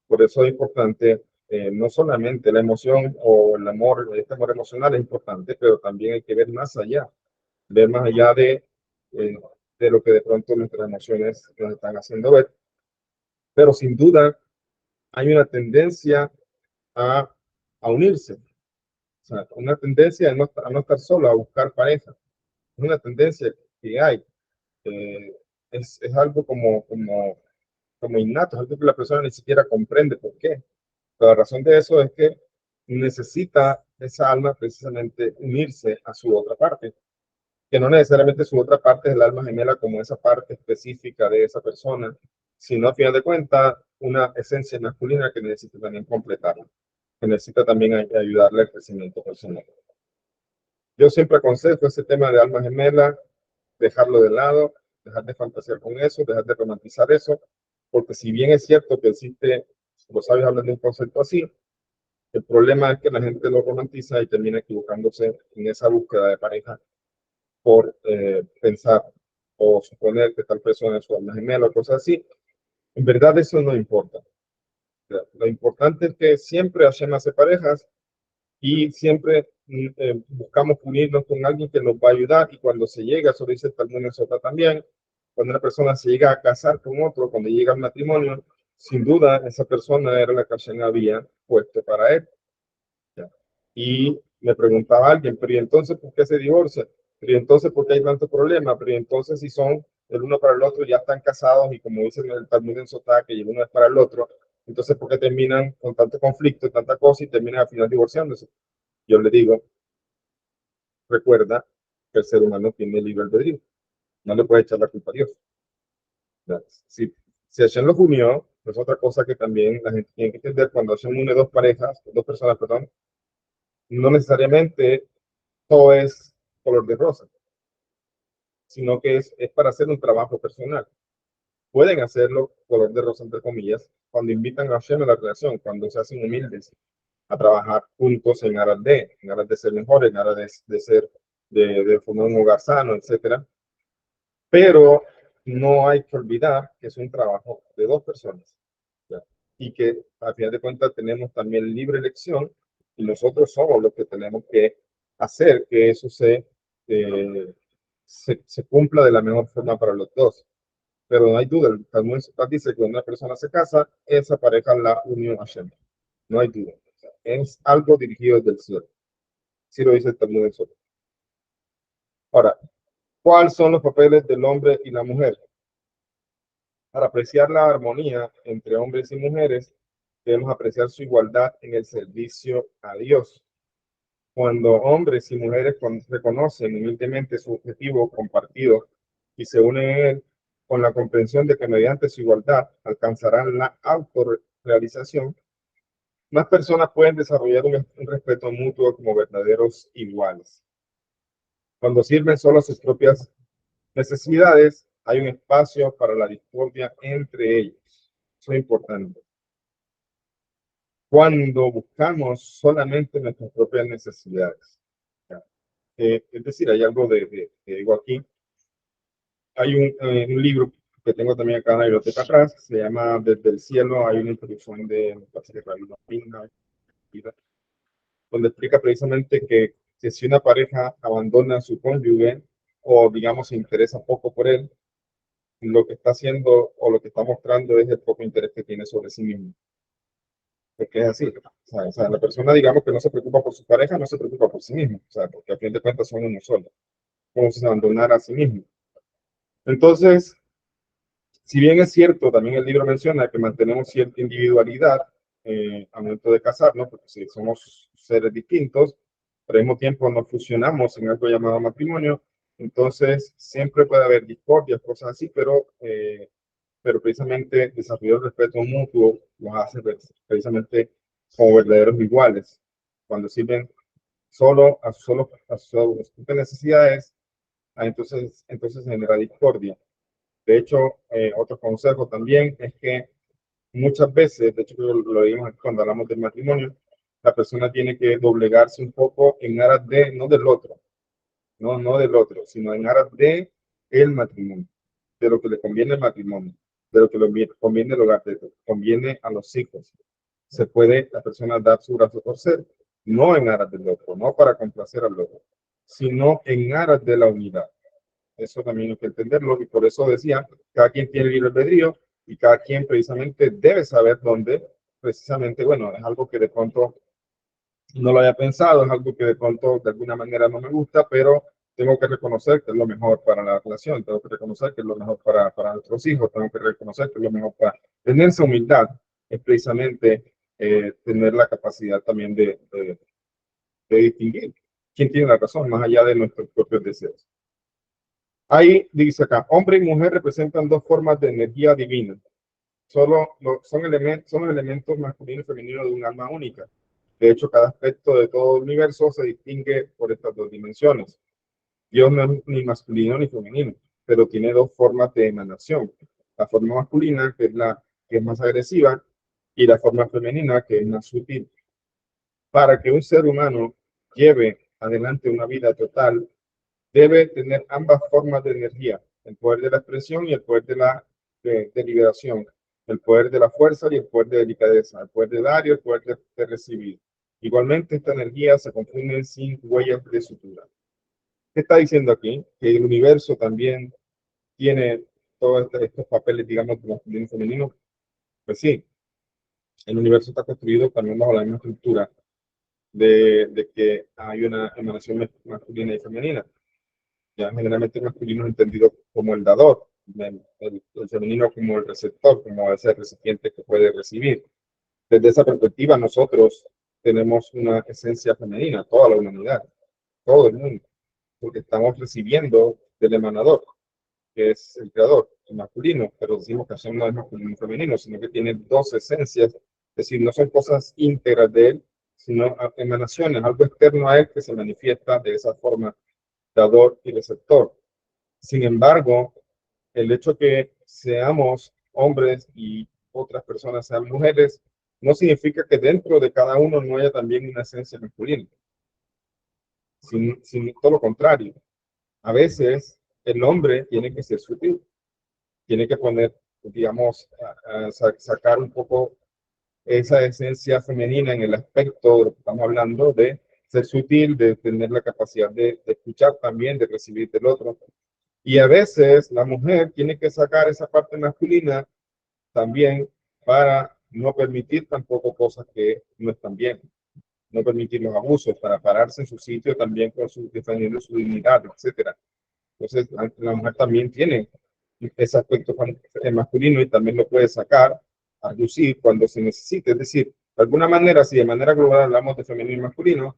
Por eso es importante, no solamente la emoción o el amor, este amor emocional es importante, pero también hay que ver más allá eh, de lo que de pronto nuestras emociones nos están haciendo ver. Pero sin duda hay una tendencia a, a unirse, o sea, una tendencia a no estar solo, a buscar pareja. Es una tendencia que hay. Eh, es algo como innato, es algo que la persona ni siquiera comprende por qué. Pero la razón de eso es que necesita esa alma precisamente unirse a su otra parte. que no necesariamente su otra parte es el alma gemela como esa parte específica de esa persona, sino a final de cuentas una esencia masculina que necesita también completarla, que necesita también ayudarle al crecimiento personal. Yo siempre aconsejo ese tema de alma gemela, dejarlo de lado, dejar de fantasear con eso, dejar de romantizar eso, porque si bien es cierto que existe, los sabios hablan de un concepto así, el problema es que la gente lo romantiza y termina equivocándose en esa búsqueda de pareja por pensar o suponer que tal persona es su alma gemela o cosas así. En verdad eso no importa. Lo importante es que siempre Hashem hace parejas y siempre buscamos unirnos con alguien que nos va a ayudar, y cuando se llega, eso dice el Talmud en Sota también, cuando una persona se llega a casar con otro, cuando llega al matrimonio, sin duda esa persona era la que Hashem había puesto para él. ¿Ya? Y me preguntaba alguien, pero ¿y entonces por qué se divorcia? Pero ¿y entonces por qué hay tanto problema? Pero ¿y entonces si son el uno para el otro, ya están casados y como dice el Talmud en Sotá, que el uno es para el otro, entonces ¿por qué terminan con tanto conflicto, tanta cosa y terminan al final divorciándose? Yo le digo, recuerda que el ser humano tiene libre albedrío, no le puede echar la culpa a Dios. Si, si Hashem los unió, es otra cosa que también la gente tiene que entender: cuando Hashem une dos parejas, dos personas, perdón, no necesariamente todo es color de rosa, sino que es para hacer un trabajo personal. Pueden hacerlo color de rosa, entre comillas, cuando invitan a Hashem a la relación, cuando se hacen humildes a trabajar juntos en aras de ser mejores, en aras de ser, de formar un hogar sano, etcétera. Pero no hay que olvidar que es un trabajo de dos personas, ¿ya? Y que a final de cuentas tenemos también libre elección, y nosotros somos los que tenemos que hacer que eso se cumpla de la mejor forma para los dos. Pero no hay duda, el Talmud dice que cuando una persona se casa, esa pareja la unió a Hashem. No hay duda. O sea, es algo dirigido desde el cielo. Sí lo dice el Talmud en Sotá. Ahora, ¿cuáles son los papeles del hombre y la mujer? Para apreciar la armonía entre hombres y mujeres, debemos apreciar su igualdad en el servicio a Dios. Cuando hombres y mujeres reconocen humildemente su objetivo compartido y se unen en él, con la comprensión de que mediante su igualdad alcanzarán la autorrealización, más personas pueden desarrollar un respeto mutuo como verdaderos iguales. Cuando sirven solo a sus propias necesidades, hay un espacio para la discordia entre ellos. Eso es importante. Cuando buscamos solamente nuestras propias necesidades. Es decir, hay algo que digo aquí. Hay un libro que tengo también acá en la biblioteca atrás, se llama Desde el cielo. Hay una introducción de Rabino Pinna, donde explica precisamente que si una pareja abandona a su cónyuge o, digamos, se interesa poco por él, lo que está haciendo o lo que está mostrando es el poco interés que tiene sobre sí mismo. Porque es así. O sea, la persona, digamos, que no se preocupa por su pareja, no se preocupa por sí mismo. O sea, porque a fin de cuentas son uno solo. Como si se abandonara a sí mismo. Entonces, si bien es cierto, también el libro menciona que mantenemos cierta individualidad al momento de casarnos, porque si somos seres distintos, pero al mismo tiempo nos fusionamos en algo llamado matrimonio, entonces siempre puede haber discordias, cosas así, pero precisamente desarrollar el respeto mutuo los hace precisamente como verdaderos iguales. Cuando sirven solo a sus propias necesidades, entonces genera discordia. De hecho, otro consejo también es que muchas veces, de hecho lo vimos cuando hablamos del matrimonio, la persona tiene que doblegarse un poco en aras de, no del otro, no del otro, sino en aras de el matrimonio, de lo que le conviene el matrimonio, de lo que le conviene el hogar, de lo que conviene a los hijos. Se puede la persona dar su brazo a torcer, no en aras del otro, no para complacer al otro, sino en aras de la unidad. Eso también hay que entenderlo, y por eso decía, cada quien tiene libre albedrío y cada quien precisamente debe saber dónde, precisamente, bueno, es algo que de pronto no lo había pensado, es algo que de pronto de alguna manera no me gusta, pero tengo que reconocer que es lo mejor para la relación, tengo que reconocer que es lo mejor para nuestros hijos, tengo que reconocer que es lo mejor para tener esa humildad, es precisamente tener la capacidad también de distinguir quién tiene la razón, más allá de nuestros propios deseos. Ahí dice acá, hombre y mujer representan dos formas de energía divina. Son los elementos masculino y femenino de un alma única. De hecho, cada aspecto de todo el universo se distingue por estas dos dimensiones. Dios no es ni masculino ni femenino, pero tiene dos formas de emanación. La forma masculina, que es la que es más agresiva, y la forma femenina, que es más sutil. Para que un ser humano lleve adelante una vida total, debe tener ambas formas de energía, el poder de la expresión y el poder de liberación, el poder de la fuerza y el poder de delicadeza, el poder de dar y el poder de recibir. Igualmente, esta energía se confunde sin huellas de sutura. ¿Qué está diciendo aquí? Que el universo también tiene todos estos papeles, digamos, de masculino y femenino. Pues sí, el universo está construido también bajo la misma estructura de que hay una emanación masculina y femenina. Ya generalmente el masculino es entendido como el dador, el femenino como el receptor, como ese recipiente que puede recibir. Desde esa perspectiva, nosotros tenemos una esencia femenina, toda la humanidad, todo el mundo, porque estamos recibiendo del emanador, que es el creador, el masculino, pero decimos que Hashem no es masculino y femenino, sino que tiene dos esencias, es decir, no son cosas íntegras de él, sino emanaciones, algo externo a él que se manifiesta de esa forma, dador y receptor. Sin embargo, el hecho que seamos hombres y otras personas sean mujeres, no significa que dentro de cada uno no haya también una esencia masculina, sin todo lo contrario. A veces el hombre tiene que ser sutil, tiene que poner, digamos, sacar un poco esa esencia femenina en el aspecto de lo que estamos hablando, de ser sutil, de tener la capacidad de escuchar también, de recibir del otro. Y a veces la mujer tiene que sacar esa parte masculina también para no permitir tampoco cosas que no están bien, no permitir los abusos, para pararse en su sitio también con defendiendo su dignidad, etcétera. Entonces, la mujer también tiene ese aspecto masculino y también lo puede sacar, a reducir cuando se necesite. Es decir, de alguna manera, si de manera global hablamos de femenino y masculino,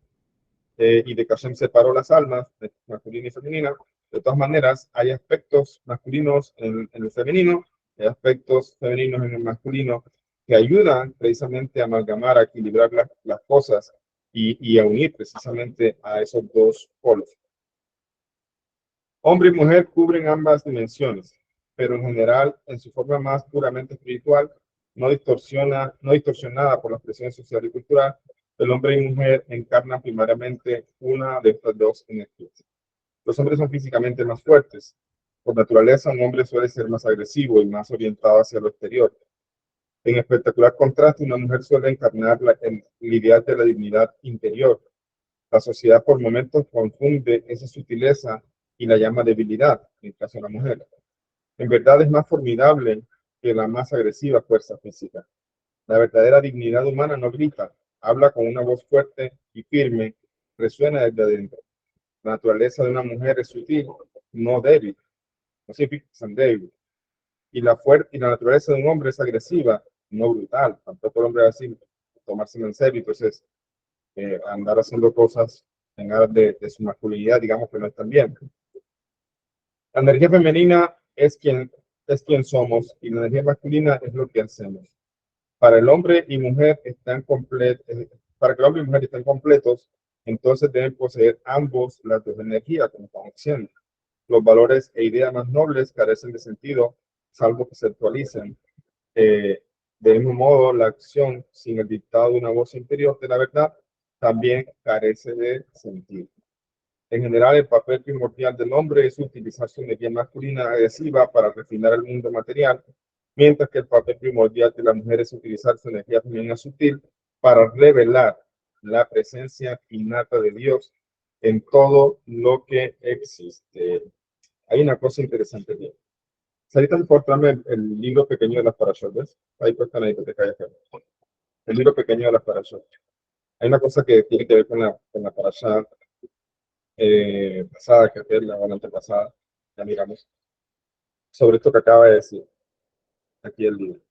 y de que Hashem separó las almas, de masculina y femenina, de todas maneras, hay aspectos masculinos en el femenino, hay aspectos femeninos en el masculino que ayudan precisamente a amalgamar, a equilibrar las cosas y a unir precisamente a esos dos polos. Hombre y mujer cubren ambas dimensiones, pero en general, en su forma más puramente espiritual, no distorsionada por la presión social y cultural, el hombre y mujer encarnan primariamente una de estas dos energías. Los hombres son físicamente más fuertes. Por naturaleza, un hombre suele ser más agresivo y más orientado hacia lo exterior. En espectacular contraste, una mujer suele encarnar el ideal de la dignidad interior. La sociedad por momentos confunde esa sutileza y la llama debilidad, en el caso de la mujer. En verdad es más formidable que la más agresiva fuerza física. La verdadera dignidad humana no grita, habla con una voz fuerte y firme, resuena desde adentro. La naturaleza de una mujer es sutil, no débil, no significa que sean débiles. Y la naturaleza de un hombre es agresiva, no brutal. Tampoco el hombre va a decir tomárselo en serio. Entonces, andar haciendo cosas en aras de su masculinidad, digamos que no están bien. La energía femenina es quien somos y la energía masculina es lo que hacemos. Para el hombre y mujer están completos, para que el hombre y mujer estén completos, entonces deben poseer ambos las dos energías, como estamos diciendo. Los valores e ideas más nobles carecen de sentido, salvo que se actualicen. Eh, del mismo modo, la acción sin el dictado de una voz interior de la verdad también carece de sentido. En general, el papel primordial del hombre es utilizar su energía masculina agresiva para refinar el mundo material, mientras que el papel primordial de la mujer es utilizar su energía femenina sutil para revelar la presencia innata de Dios en todo lo que existe. Hay una cosa interesante aquí. Ahorita encontrarme el libro pequeño de las parashot, ¿ves? Ahí puesta en la biblioteca. El libro pequeño de las parashot. Hay una cosa que tiene que ver con la parashá pasada, que es la antepasada, ya miramos, sobre esto que acaba de decir aquí el libro.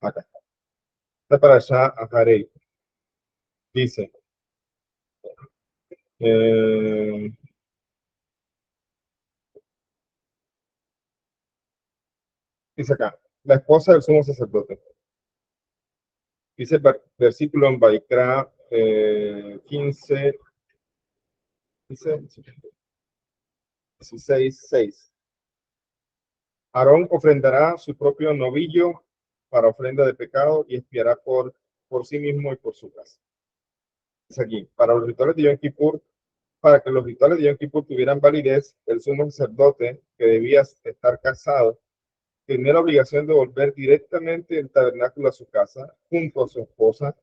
Acá. Está para allá a Jarei. Dice, eh, dice acá, la esposa del sumo sacerdote. Dice el versículo en Baikra 15, dice 16, 6. Aarón ofrendará su propio novillo para ofrenda de pecado y expiará por sí mismo y por su casa. Es aquí, para los rituales de Yom Kippur, para que los rituales de Yom Kippur tuvieran validez, el sumo sacerdote, que debía estar casado, tenía la obligación de volver directamente del tabernáculo a su casa, junto a su esposa,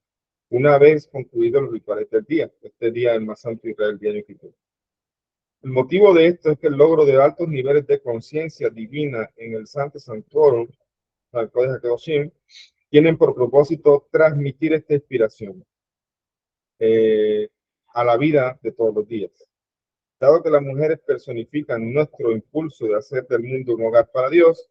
una vez concluidos los rituales del día. Este día es el más santo Israel, el día de Yom Kippur. El motivo de esto es que el logro de altos niveles de conciencia divina en el Santo Santuario, el Códice Kedoshim, tienen por propósito transmitir esta inspiración a la vida de todos los días. Dado que las mujeres personifican nuestro impulso de hacer del mundo un hogar para Dios,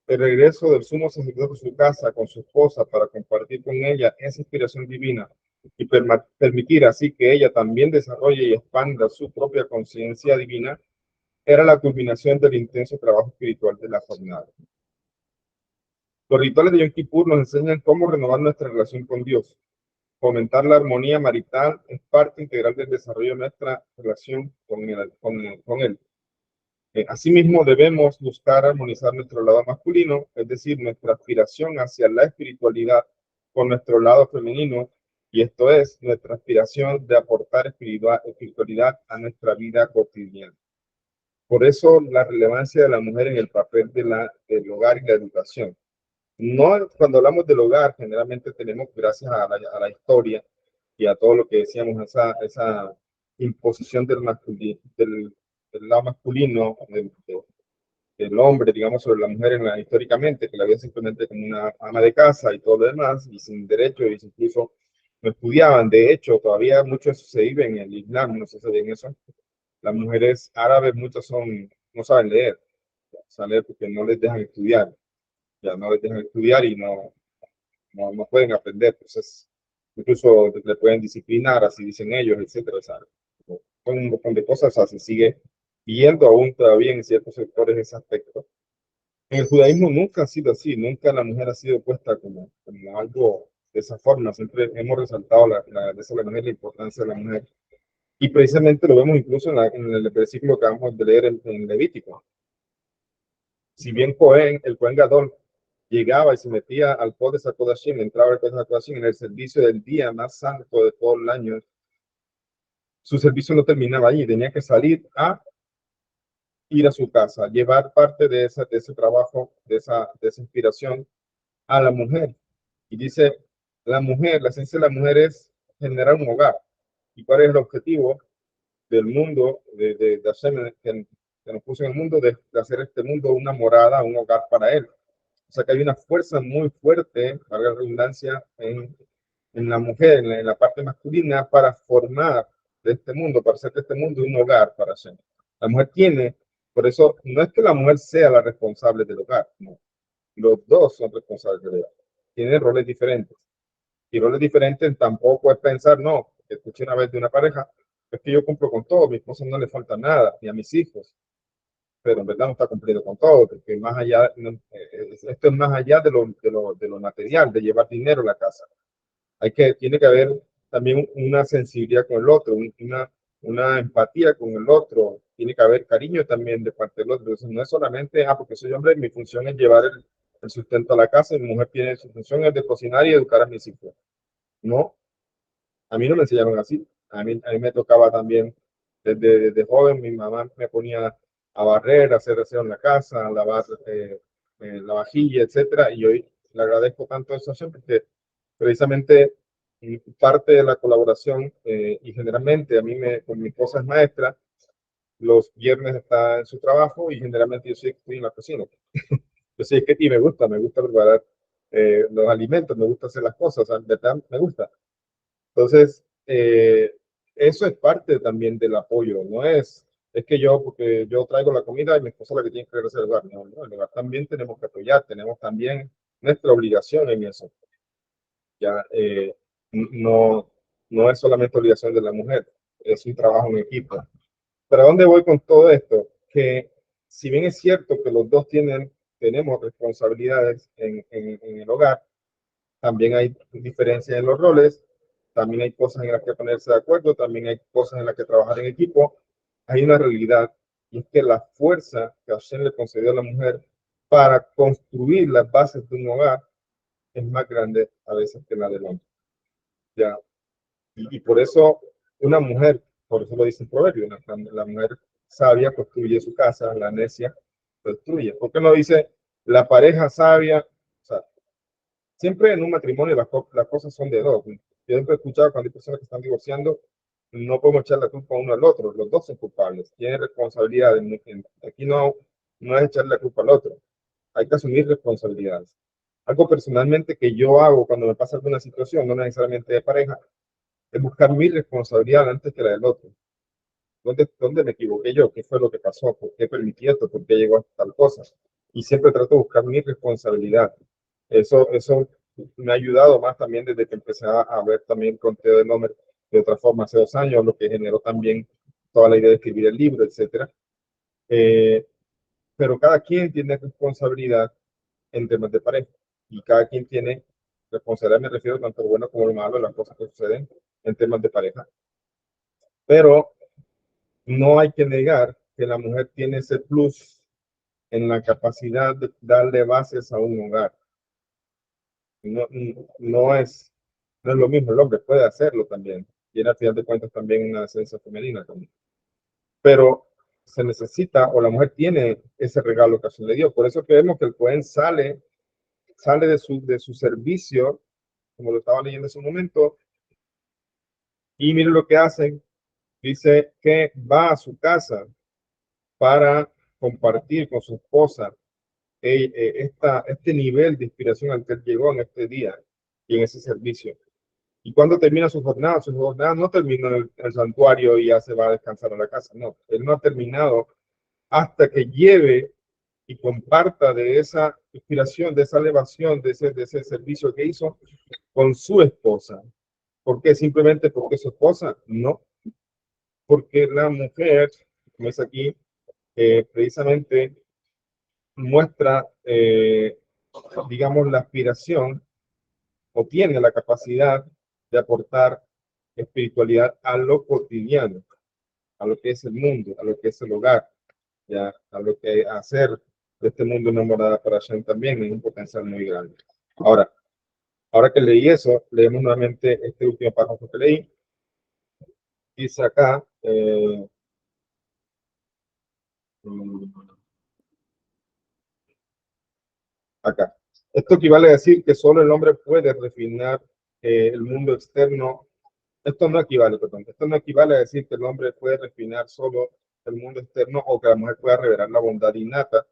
el regreso del sumo sacerdote a su casa con su esposa para compartir con ella esa inspiración divina y permitir así que ella también desarrolle y expanda su propia conciencia divina, era la culminación del intenso trabajo espiritual de la jornada. Los rituales de Yom Kippur nos enseñan cómo renovar nuestra relación con Dios. Fomentar la armonía marital es parte integral del desarrollo de nuestra relación con él. Asimismo, debemos buscar armonizar nuestro lado masculino, es decir, nuestra aspiración hacia la espiritualidad con nuestro lado femenino, y esto es nuestra aspiración de aportar espiritualidad a nuestra vida cotidiana. Por eso, la relevancia de la mujer en el papel del hogar y la educación. No, cuando hablamos del hogar, generalmente tenemos, gracias a la historia y a todo lo que decíamos, esa imposición del lado masculino, del hombre, digamos, sobre la mujer históricamente, que la veía simplemente como una ama de casa y todo lo demás, y sin derecho, y incluso no estudiaban. De hecho, todavía mucho eso se vive en el Islam, no sé si saben eso. Las mujeres árabes, muchas no saben leer, porque no les dejan estudiar, ya no les dejan estudiar y no pueden aprender, entonces incluso le pueden disciplinar, así dicen ellos, etcétera, ¿sabes? Son un montón de cosas, o sea, se sigue viendo aún todavía en ciertos sectores ese aspecto. En el judaísmo nunca ha sido así, nunca la mujer ha sido puesta como algo de esa forma, siempre hemos resaltado de esa manera la importancia de la mujer. Y precisamente lo vemos incluso en el versículo que acabamos de leer en Levítico. Si bien el Cohen Gadol llegaba y se metía al Kodesh HaKodashim, entraba al Kodesh HaKodashim en el servicio del día más santo de todo el año, su servicio no terminaba allí, tenía que salir a ir a su casa, llevar parte de ese trabajo, de esa inspiración a la mujer. Y dice, la esencia de la mujer es generar un hogar. ¿Y cuál es el objetivo del mundo, de Hashem, que nos puso en el mundo, de hacer este mundo una morada, un hogar para él? O sea que hay una fuerza muy fuerte, para la redundancia, en la mujer, en la parte masculina, para formar de este mundo, para hacer de este mundo un hogar para Hashem. La mujer tiene, por eso no es que la mujer sea la responsable del hogar, no. Los dos son responsables del hogar. Tienen roles diferentes. Y roles diferentes tampoco es pensar, no, escuché una vez de una pareja, es que yo cumplo con todo, a mi esposa no le falta nada, ni a mis hijos, pero en verdad no está cumpliendo con todo, porque más allá, esto es más allá de lo material, de llevar dinero a la casa. Tiene que haber también una sensibilidad con el otro, una empatía con el otro, tiene que haber cariño también de parte del otro. Entonces, no es solamente, porque soy hombre, mi función es llevar el sustento a la casa, y mi mujer tiene su función es de cocinar y educar a mis hijos. No, a mí no me enseñaron así. A mí me tocaba también, desde joven, mi mamá me ponía a barrer, a hacer aseo en la casa, a lavar la vajilla, etcétera. Y hoy le agradezco tanto eso siempre, porque precisamente parte de la colaboración, y generalmente con mi esposa es maestra, los viernes está en su trabajo y generalmente yo estoy en la cocina. Yo soy que y me gusta preparar los alimentos, me gusta hacer las cosas, o sea, verdad me gusta. Entonces, eso es parte también del apoyo, no es que porque yo traigo la comida y mi esposa la que tiene que reservar, no, no, en el hogar también tenemos que apoyar, tenemos también nuestra obligación en eso. Ya, no, no es solamente obligación de la mujer, es un trabajo en equipo. ¿Pero a dónde voy con todo esto? Que si bien es cierto que los dos tenemos responsabilidades en el hogar, también hay diferencias en los roles, también hay cosas en las que ponerse de acuerdo, también hay cosas en las que trabajar en equipo. Hay una realidad y es que la fuerza que Hashem le concedió a la mujer para construir las bases de un hogar es más grande a veces que la del hombre. ¿Ya? Y por eso una mujer, por eso lo dice el proverbio, la mujer sabia construye su casa, la necia destruye. ¿Por qué no dice la pareja sabia? O sea, siempre en un matrimonio las cosas son de dos. Yo siempre he escuchado cuando hay personas que están divorciando, no podemos echar la culpa uno al otro, los dos son culpables, tienen responsabilidad. Aquí no es echarle la culpa al otro, hay que asumir responsabilidades. Algo personalmente que yo hago cuando me pasa alguna situación, no necesariamente de pareja, es buscar mi responsabilidad antes que la del otro. ¿Dónde me equivoqué yo? ¿Qué fue lo que pasó? ¿Por qué permití esto? ¿Por qué llegó a tal cosa? Y siempre trato de buscar mi responsabilidad. Eso me ha ayudado más también desde que empecé a ver también conteo de números de otra forma hace 2 años, lo que generó también toda la idea de escribir el libro, etcétera. Pero cada quien tiene responsabilidad en temas de pareja y cada quien tiene responsabilidad, me refiero tanto lo bueno como lo malo, las cosas que suceden en temas de pareja. Pero no hay que negar que la mujer tiene ese plus en la capacidad de darle bases a un hogar. No, no es lo mismo, el hombre puede hacerlo también. Y al final de cuentas también una esencia femenina también. Pero se necesita, o la mujer tiene ese regalo que se le dio. Por eso que vemos que el Cohen sale de su servicio, como lo estaba leyendo en su momento, y mire lo que hacen. Dice que va a su casa para compartir con su esposa este nivel de inspiración al que él llegó en este día y en ese servicio. Y cuando termina su jornada no termina en el santuario y ya se va a descansar a la casa, no, él no ha terminado hasta que lleve y comparta de esa inspiración, de esa elevación, de ese servicio que hizo con su esposa. ¿Por qué? Simplemente porque es su esposa, no, porque la mujer, como es aquí, precisamente muestra, digamos, la aspiración o tiene la capacidad de aportar espiritualidad a lo cotidiano, a lo que es el mundo, a lo que es el hogar, ya, a lo que hacer de este mundo una morada para Hashem también es un potencial muy grande. Ahora que leí eso, leemos nuevamente este último párrafo que leí. Dice acá, acá. Esto equivale a decir que solo el hombre puede refinar el mundo externo. Esto no equivale a decir que el hombre puede refinar solo el mundo externo o que la mujer pueda revelar la bondad innata.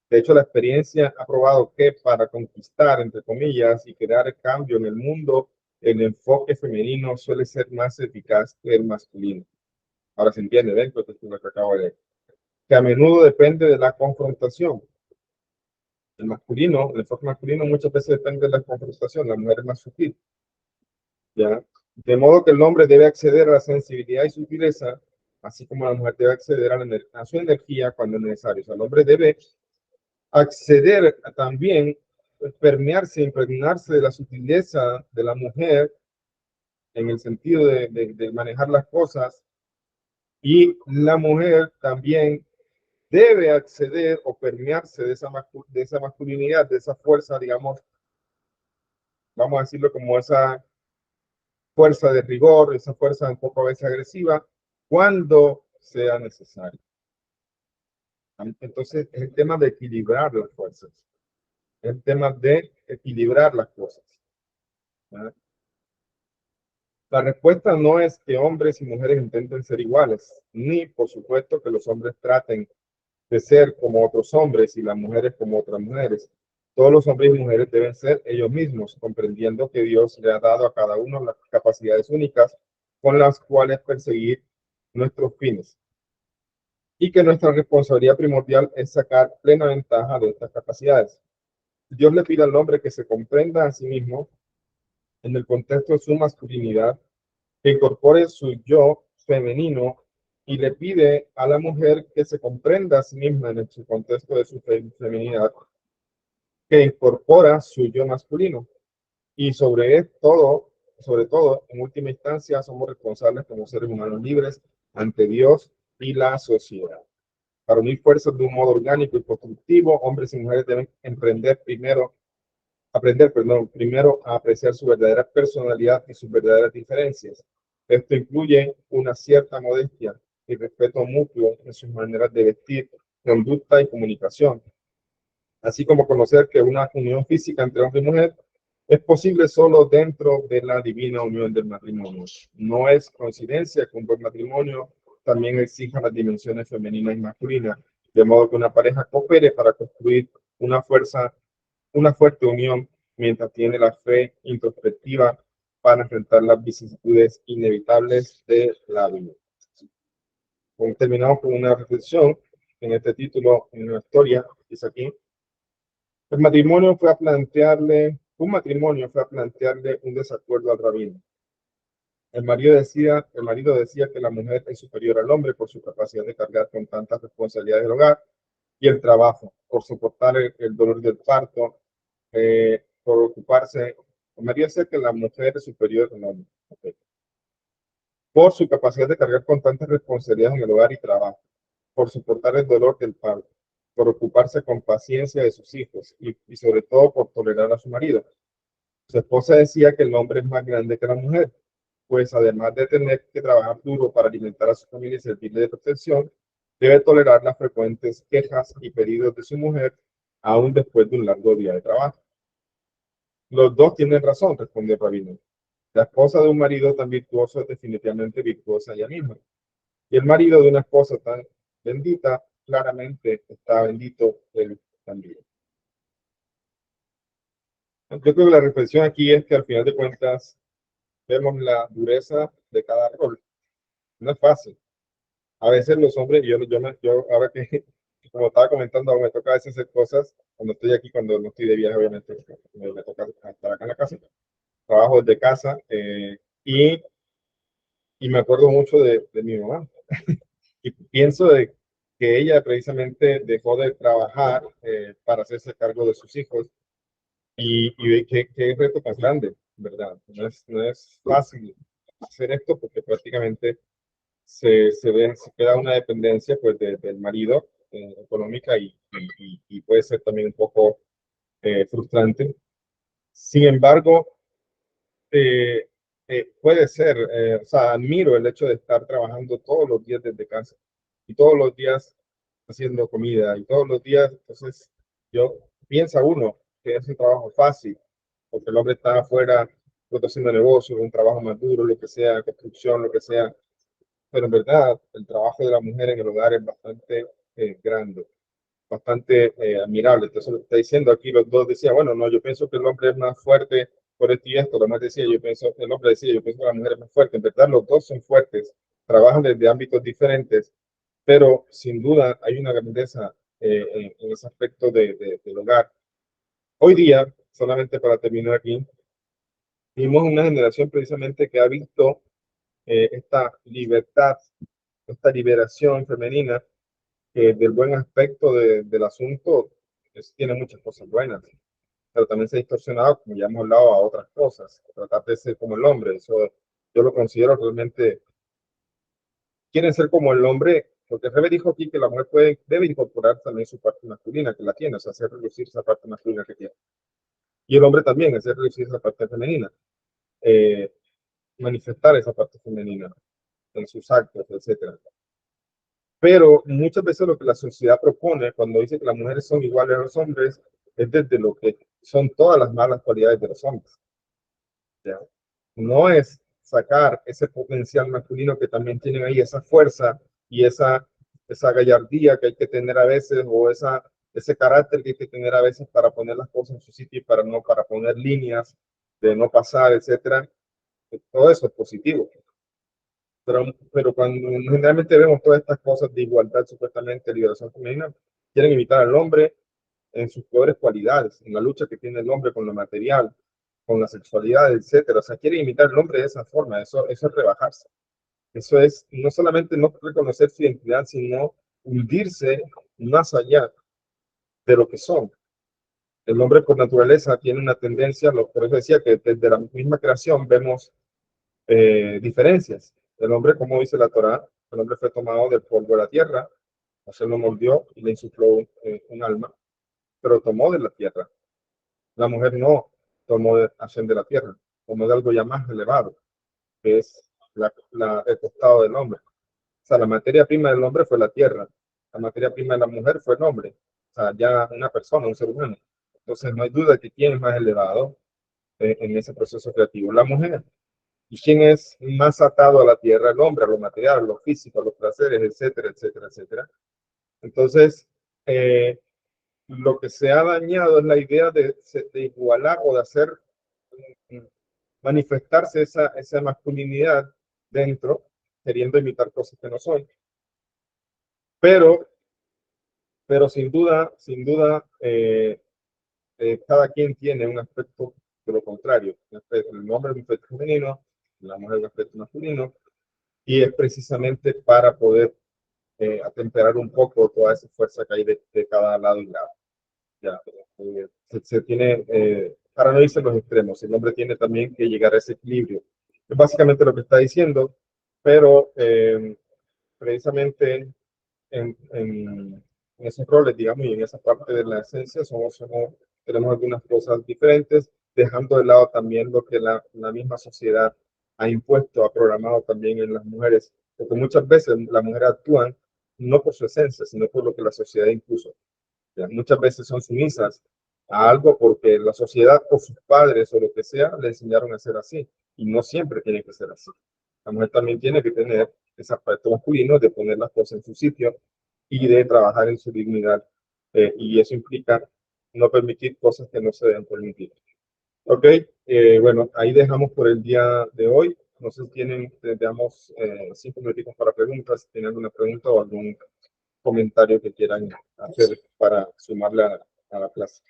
De hecho, la experiencia ha probado que para conquistar, entre comillas, y crear el cambio en el mundo, el enfoque femenino suele ser más eficaz que el masculino. Ahora se entiende, ¿ven? Pues esto es lo que acabo de leer. Que a menudo depende de la confrontación. El enfoque masculino muchas veces depende de la confrontación, la mujer es más sutil, ¿ya? De modo que el hombre debe acceder a la sensibilidad y sutileza, así como la mujer debe acceder a su energía cuando es necesario. O sea, el hombre debe acceder también, permearse, impregnarse de la sutileza de la mujer en el sentido de manejar las cosas, y la mujer también debe acceder o permearse de esa masculinidad, de esa fuerza, digamos, vamos a decirlo como esa fuerza de rigor, esa fuerza un poco a veces agresiva, cuando sea necesario. Entonces, es el tema de equilibrar las fuerzas, es el tema de equilibrar las cosas, ¿verdad? La respuesta no es que hombres y mujeres intenten ser iguales, ni por supuesto que los hombres traten de ser como otros hombres y las mujeres como otras mujeres. Todos los hombres y mujeres deben ser ellos mismos, comprendiendo que Dios le ha dado a cada uno las capacidades únicas con las cuales perseguir nuestros fines y que nuestra responsabilidad primordial es sacar plena ventaja de estas capacidades. Dios le pide al hombre que se comprenda a sí mismo en el contexto de su masculinidad, que incorpore su yo femenino y le pide a la mujer que se comprenda a sí misma en su contexto de su feminidad, que incorpora su yo masculino. Y sobre todo, en última instancia, somos responsables como seres humanos libres ante Dios y la sociedad. Para unir fuerzas de un modo orgánico y constructivo, hombres y mujeres deben primero a apreciar su verdadera personalidad y sus verdaderas diferencias. Esto incluye una cierta modestia y respeto mutuo en sus maneras de vestir, conducta y comunicación, así como conocer que una unión física entre hombre y mujer es posible solo dentro de la divina unión del matrimonio. No es coincidencia que un buen matrimonio también exija las dimensiones femeninas y masculinas, de modo que una pareja coopere para construir una fuerte unión mientras tiene la fe introspectiva para enfrentar las vicisitudes inevitables de la vida. Terminamos con una reflexión en este título, en una historia, dice aquí. Un matrimonio fue a plantearle un desacuerdo al rabino. El marido decía que la mujer es superior al hombre por su capacidad de cargar con tantas responsabilidades del hogar y el trabajo, por soportar el dolor del parto, por ocuparse. El marido decía que la mujer es superior al hombre, okay, por su capacidad de cargar con tantas responsabilidades en el hogar y trabajo, por soportar el dolor del parto, por ocuparse con paciencia de sus hijos y sobre todo por tolerar a su marido. Su esposa decía que el hombre es más grande que la mujer, pues además de tener que trabajar duro para alimentar a su familia y servirle de protección, debe tolerar las frecuentes quejas y pedidos de su mujer, aún después de un largo día de trabajo. Los dos tienen razón, respondió el rabino. La esposa de un marido tan virtuoso es definitivamente virtuosa ella misma. Y el marido de una esposa tan bendita, claramente está bendito él también. Yo creo que la reflexión aquí es que al final de cuentas vemos la dureza de cada rol. No es fácil. A veces los hombres, yo ahora que, como estaba comentando, me toca a veces hacer cosas cuando estoy aquí, cuando no estoy de viaje, obviamente, me toca estar acá en la casa. Trabajo desde casa y, y me acuerdo mucho de mi mamá. Y pienso de que ella precisamente dejó de trabajar para hacerse cargo de sus hijos y qué reto tan grande, ¿verdad? No es fácil hacer esto porque prácticamente se queda una dependencia pues del marido económica y puede ser también un poco frustrante. Sin embargo, eh, puede ser, o sea, admiro el hecho de estar trabajando todos los días desde casa y todos los días haciendo comida y todos los días, entonces yo piensa uno que es un trabajo fácil, porque el hombre está afuera pues, haciendo negocios, un trabajo más duro, lo que sea, construcción, lo que sea, pero en verdad el trabajo de la mujer en el hogar es bastante grande, bastante admirable. Entonces lo que está diciendo aquí, los dos decían, bueno, no, yo pienso que el hombre es más fuerte por esto y esto, la mujer decía, el hombre decía, yo pienso que la mujer es más fuerte. En verdad los dos son fuertes, trabajan desde ámbitos diferentes, pero sin duda hay una grandeza en ese aspecto del hogar. Hoy día, solamente para terminar aquí, vivimos una generación precisamente que ha visto esta libertad, esta liberación femenina, que del buen aspecto del asunto tiene muchas cosas buenas, pero también se ha distorsionado, como ya hemos hablado, a otras cosas, tratar de ser como el hombre. Eso yo lo considero realmente, quieren ser como el hombre, porque Rebe dijo aquí que la mujer debe incorporar también su parte masculina, que la tiene, o sea, hacer reducir esa parte masculina que tiene. Y el hombre también, hacer reducir esa parte femenina, eh, manifestar esa parte femenina en sus actos, etcétera. Pero muchas veces lo que la sociedad propone cuando dice que las mujeres son iguales a los hombres es desde lo que son todas las malas cualidades de los hombres. ¿Ya? No es sacar ese potencial masculino que también tienen ahí, esa fuerza y esa gallardía que hay que tener a veces, o ese carácter que hay que tener a veces para poner las cosas en su sitio y para poner líneas de no pasar, etcétera. Todo eso es positivo. Pero cuando generalmente vemos todas estas cosas de igualdad, supuestamente liberación femenina, quieren imitar al hombre en sus peores cualidades, en la lucha que tiene el hombre con lo material, con la sexualidad, etcétera. O sea, quieren imitar al hombre de esa forma. Eso es rebajarse. Eso es no solamente no reconocer su identidad, sino hundirse más allá de lo que son. El hombre por naturaleza tiene una tendencia, por eso decía que desde la misma creación vemos diferencias. El hombre, como dice la Torá, el hombre fue tomado del polvo de la tierra, se lo moldeó y le insufló un alma, pero tomó de la tierra. La mujer no tomó de la tierra, tomó de algo ya más elevado, que es el costado del hombre. O sea, la materia prima del hombre fue la tierra, la materia prima de la mujer fue el hombre, o sea, ya una persona, un ser humano. Entonces, no hay duda que quién es más elevado en ese proceso creativo, la mujer. ¿Y quién es más atado a la tierra? El hombre, a lo material, a lo físico, a los placeres, etcétera, etcétera, etcétera. Entonces, lo que se ha dañado es la idea de igualar o de hacer manifestarse esa masculinidad dentro, queriendo imitar cosas que no son. Pero sin duda, cada quien tiene un aspecto de lo contrario. El hombre es un aspecto femenino, la mujer es un aspecto masculino, y es precisamente para poder atemperar un poco toda esa fuerza que hay de cada lado y lado. Ya, se tiene, para no irse a los extremos, el hombre tiene también que llegar a ese equilibrio. Es básicamente lo que está diciendo, pero precisamente en esos roles, digamos, y en esa parte de la esencia, tenemos algunas cosas diferentes, dejando de lado también lo que la misma sociedad ha impuesto, ha programado también en las mujeres, porque muchas veces las mujeres actúan no por su esencia, sino por lo que la sociedad impuso. ¿Ya? Muchas veces son sumisas a algo porque la sociedad o sus padres o lo que sea le enseñaron a ser así, y no siempre tiene que ser así. La mujer también tiene que tener ese aspecto masculino de poner las cosas en su sitio y de trabajar en su dignidad. Y eso implica no permitir cosas que no se deben permitir. Ok, bueno, ahí dejamos por el día de hoy. No sé si tienen, damos 5 minutitos para preguntas, si tienen alguna pregunta o algún comentario que quieran hacer para sumarle a la clase.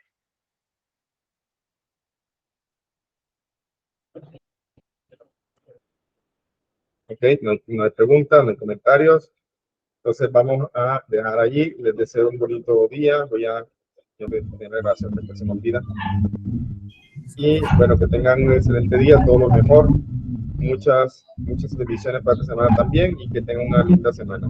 Ok, no hay preguntas, no hay comentarios. Entonces vamos a dejar allí. Les deseo un bonito día. Voy a tener gracias que se me olvida. Y bueno, que tengan un excelente día, todo lo mejor. Muchas bendiciones para esta semana también y que tengan una linda semana.